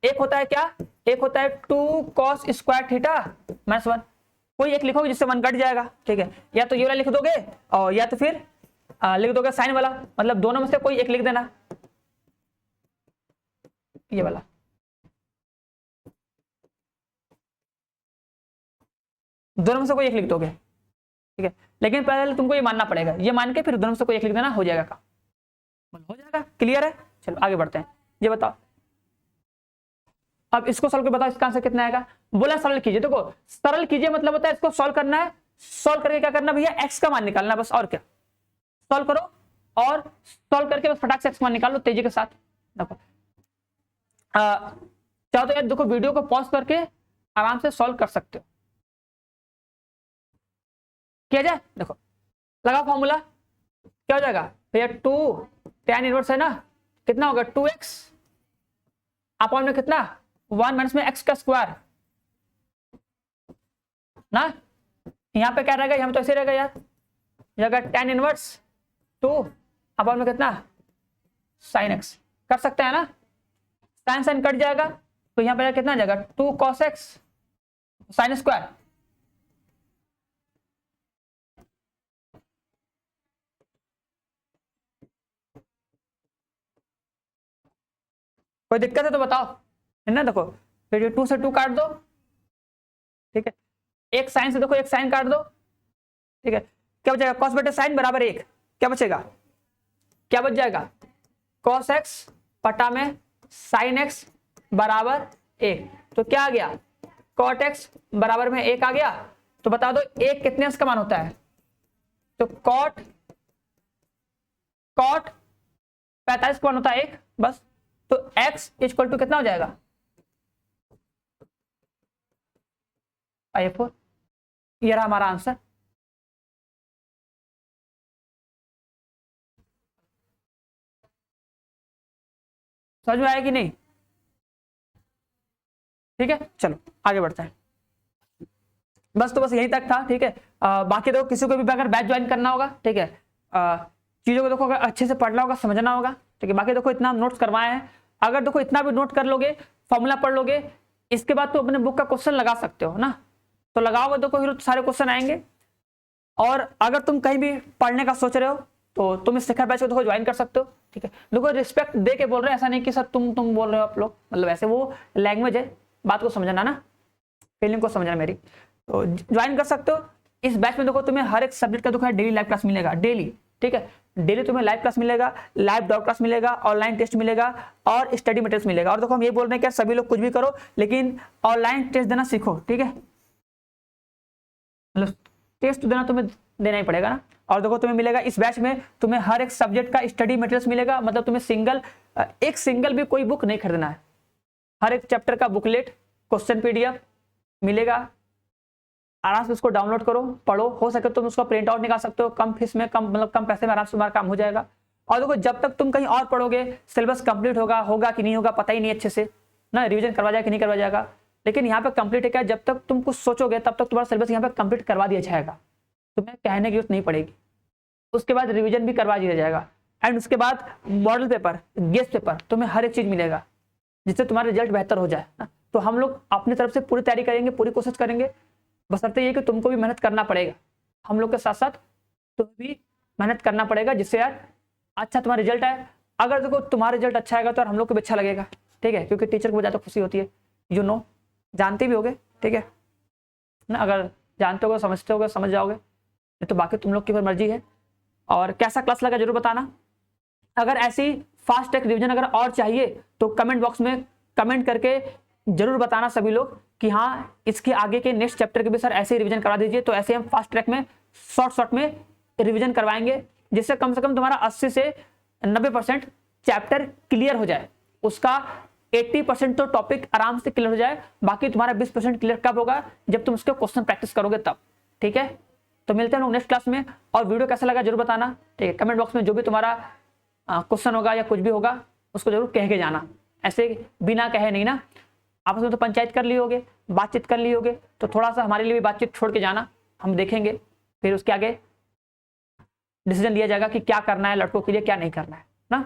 एक होता है क्या, एक होता है 2 कॉस स्क्वायर थीटा माइनस 1, कोई एक लिखोगे जिससे 1 कट जाएगा, ठीक है, या तो ये वाला लिख दोगे और या तो फिर लिख दोगे साइन वाला, मतलब दोनों में से कोई एक लिख देना, ये वाला, दोनों में से कोई एक लिख दोगे, ठीक है। लेकिन पहले तुमको ये मानना पड़ेगा, ये मान के फिर दोनों में से कोई एक लिख देना, हो जाएगा काम, हो जाएगा, क्लियर है। चलो आगे बढ़ते हैं, ये बताओ, अब इसको सॉल्व कर बताओ, इसका आंसर कितना आएगा। बोला सरल कीजिए, देखो सरल कीजिए मतलब होता है इसको सॉल्व करना है, सॉल्व करके क्या करना भैया, एक्स का मान निकालना बस, और क्या, सॉल्व करो और सॉल्व करके बस फटाक से एक्स मान निकाल लो तेजी के साथ। देखो चाहो तो यार देखो वीडियो को पॉज करके आराम से सॉल्व कर सकते हो, किया जाए। देखो लगा फॉर्मूला, क्या हो जाएगा भैया, 2 tan इनवर्स है ना, कितना होगा 2x अपॉन में कितना 1 माइनस में x का स्क्वायर ना, यहाँ पे क्या रहेगा, यहाँ पे तो ऐसे रहेगा यार, जगह tan इनवर्स 2 अपॉन में कितना sin x, कर सकते हैं ना, साइन साइन कट जाएगा, तो यहाँ पे कितना जाएगा 2 cos x sin स्क्वायर, कोई दिक्कत है तो बताओ, है ना। देखो फिर 2 से 2 काट दो, ठीक है, एक साइन से देखो एक साइन काट दो, ठीक है, क्या बचेगा, कॉस बटे साइन बराबर 1, क्या बचेगा, क्या बच जाएगा, कॉस एक्स पटा में साइन एक्स बराबर 1। तो क्या आ गया, कॉट एक्स बराबर में 1 आ गया। तो बता दो 1 कितने अंश का मान होता है, तो कॉट 45 का मान होता है 1 बस। तो x इक्वल टू कितना हो जाएगा, I4। ये रहा हमारा आंसर। समझ में आया कि नहीं, ठीक है चलो आगे बढ़ते हैं। बस तो बस यहीं तक था, ठीक है। बाकी देखो किसी को भी अगर बैच ज्वाइन करना होगा, ठीक है, चीजों को देखो अगर अच्छे से पढ़ना होगा, समझना होगा, ठीक है। बाकी देखो इतना हम नोट्स करवाए हैं, अगर देखो इतना भी नोट कर लोगे, फॉर्मूला पढ़ लोगे, इसके बाद तो अपने बुक का क्वेश्चन लगा सकते हो ना, तो लगाओगे देखो फिर सारे क्वेश्चन आएंगे। और अगर तुम कहीं भी पढ़ने का सोच रहे हो तो तुम इस शिखर बैच को देखो ज्वाइन कर सकते हो, ठीक है। देखो रिस्पेक्ट दे के बोल रहे हैं, ऐसा नहीं कि सर तुम बोल रहे हो आप लोग, मतलब ऐसे वो लैंग्वेज है, बात को समझना ना, फीलिंग को समझना मेरी। तो ज्वाइन कर सकते हो इस बैच में। देखो तुम्हें हर एक सब्जेक्ट का देखो डेली लाइव क्लास मिलेगा, डेली, ठीक है। डेली तुम्हें लाइव क्लास मिलेगा, लाइव डाउट क्लास मिलेगा, ऑनलाइन टेस्ट मिलेगा और स्टडी मटेरियल्स मिलेगा। और देखो हम ये बोल रहे हैं कि सभी लोग कुछ भी करो लेकिन ऑनलाइन टेस्ट देना सीखो, ठीक है। मतलब टेस्ट तो देना तुम्हें देना ही पड़ेगा ना। और देखो तुम्हें मिलेगा इस बैच में, तुम्हें हर एक सब्जेक्ट का स्टडी मटेरियल्स मिलेगा, मतलब तुम्हें एक सिंगल भी कोई बुक नहीं खरीदना है, हर एक चैप्टर का बुकलेट, क्वेश्चन पीडीएफ मिलेगा। आराम से उसको डाउनलोड करो, पढ़ो, हो सके तुम उसका प्रिंट आउट निकाल सकते हो, कम फीस में, कम पैसे में आराम से तुम्हारा काम हो जाएगा। और देखो जब तक तुम कहीं और पढ़ोगे, सिलेबस कंप्लीट होगा कि नहीं होगा पता ही नहीं अच्छे से ना, रिवीजन करवा जाएगा कि नहीं करवा जाएगा। लेकिन यहाँ पे कंप्लीट है क्या, जब तक तुम कुछ सोचोगे तब तक तुम्हारा सिलेबस यहाँ पे कंप्लीट करवा दिया जाएगा, तुम्हें कहने की जरूरत नहीं पड़ेगी। उसके बाद रिवीजन भी करवा दिया जाएगा, एंड उसके बाद मॉडल पेपर, गेस्ट पेपर, तुम्हें हर एक चीज मिलेगा जिससे तुम्हारा रिजल्ट बेहतर हो जाए ना। तो हम लोग अपनी तरफ से पूरी तैयारी करेंगे, पूरी कोशिश करेंगे, बशर्ते ये कि तुमको भी मेहनत करना पड़ेगा, हम लोग के साथ साथ तुम्हें भी मेहनत करना पड़ेगा, जिससे यार अच्छा तुम्हारा रिजल्ट आए। अगर देखो तुम्हारा रिजल्ट अच्छा आएगा तो यार हम लोग को भी अच्छा लगेगा, ठीक है, क्योंकि टीचर को ज़्यादा खुशी होती है, जानते भी होगे, ठीक है ना। अगर जानते होगे, समझते होगे, समझ जाओगे, नहीं तो बाकी तुम लोग की मर्जी है। और कैसा क्लास लगा जरूर बताना। अगर ऐसी फास्ट ट्रैक रिवीजन अगर और चाहिए तो कमेंट बॉक्स में कमेंट करके जरूर बताना सभी लोग कि हाँ इसके आगे के नेक्स्ट चैप्टर के भी सर ऐसे ही रिवीजन करा दीजिए। तो ऐसे हम फास्ट ट्रैक में शॉर्ट में रिवीजन करवाएंगे, जिससे कम से कम तुम्हारा 80 से 90% चैप्टर क्लियर हो जाए, उसका 80% तो टॉपिक आराम से क्लियर हो जाए, बाकी तुम्हारा 20% क्लियर कब होगा, जब तुम उसके क्वेश्चन प्रैक्टिस करोगे तब, ठीक है। तो मिलते हैं लोग नेक्स्ट क्लास में। और वीडियो कैसा लगा जरूर बताना, ठीक है। कमेंट बॉक्स में जो भी तुम्हारा क्वेश्चन होगा या कुछ भी होगा उसको जरूर कह के जाना, ऐसे बिना कहे नहीं ना। आपस में तो पंचायत कर ली होगे, बातचीत कर ली होगे, तो थोड़ा सा हमारे लिए भी बातचीत छोड़ के जाना, हम देखेंगे फिर उसके आगे डिसीजन लिया जाएगा कि क्या करना है लड़कों के लिए, क्या नहीं करना है ना।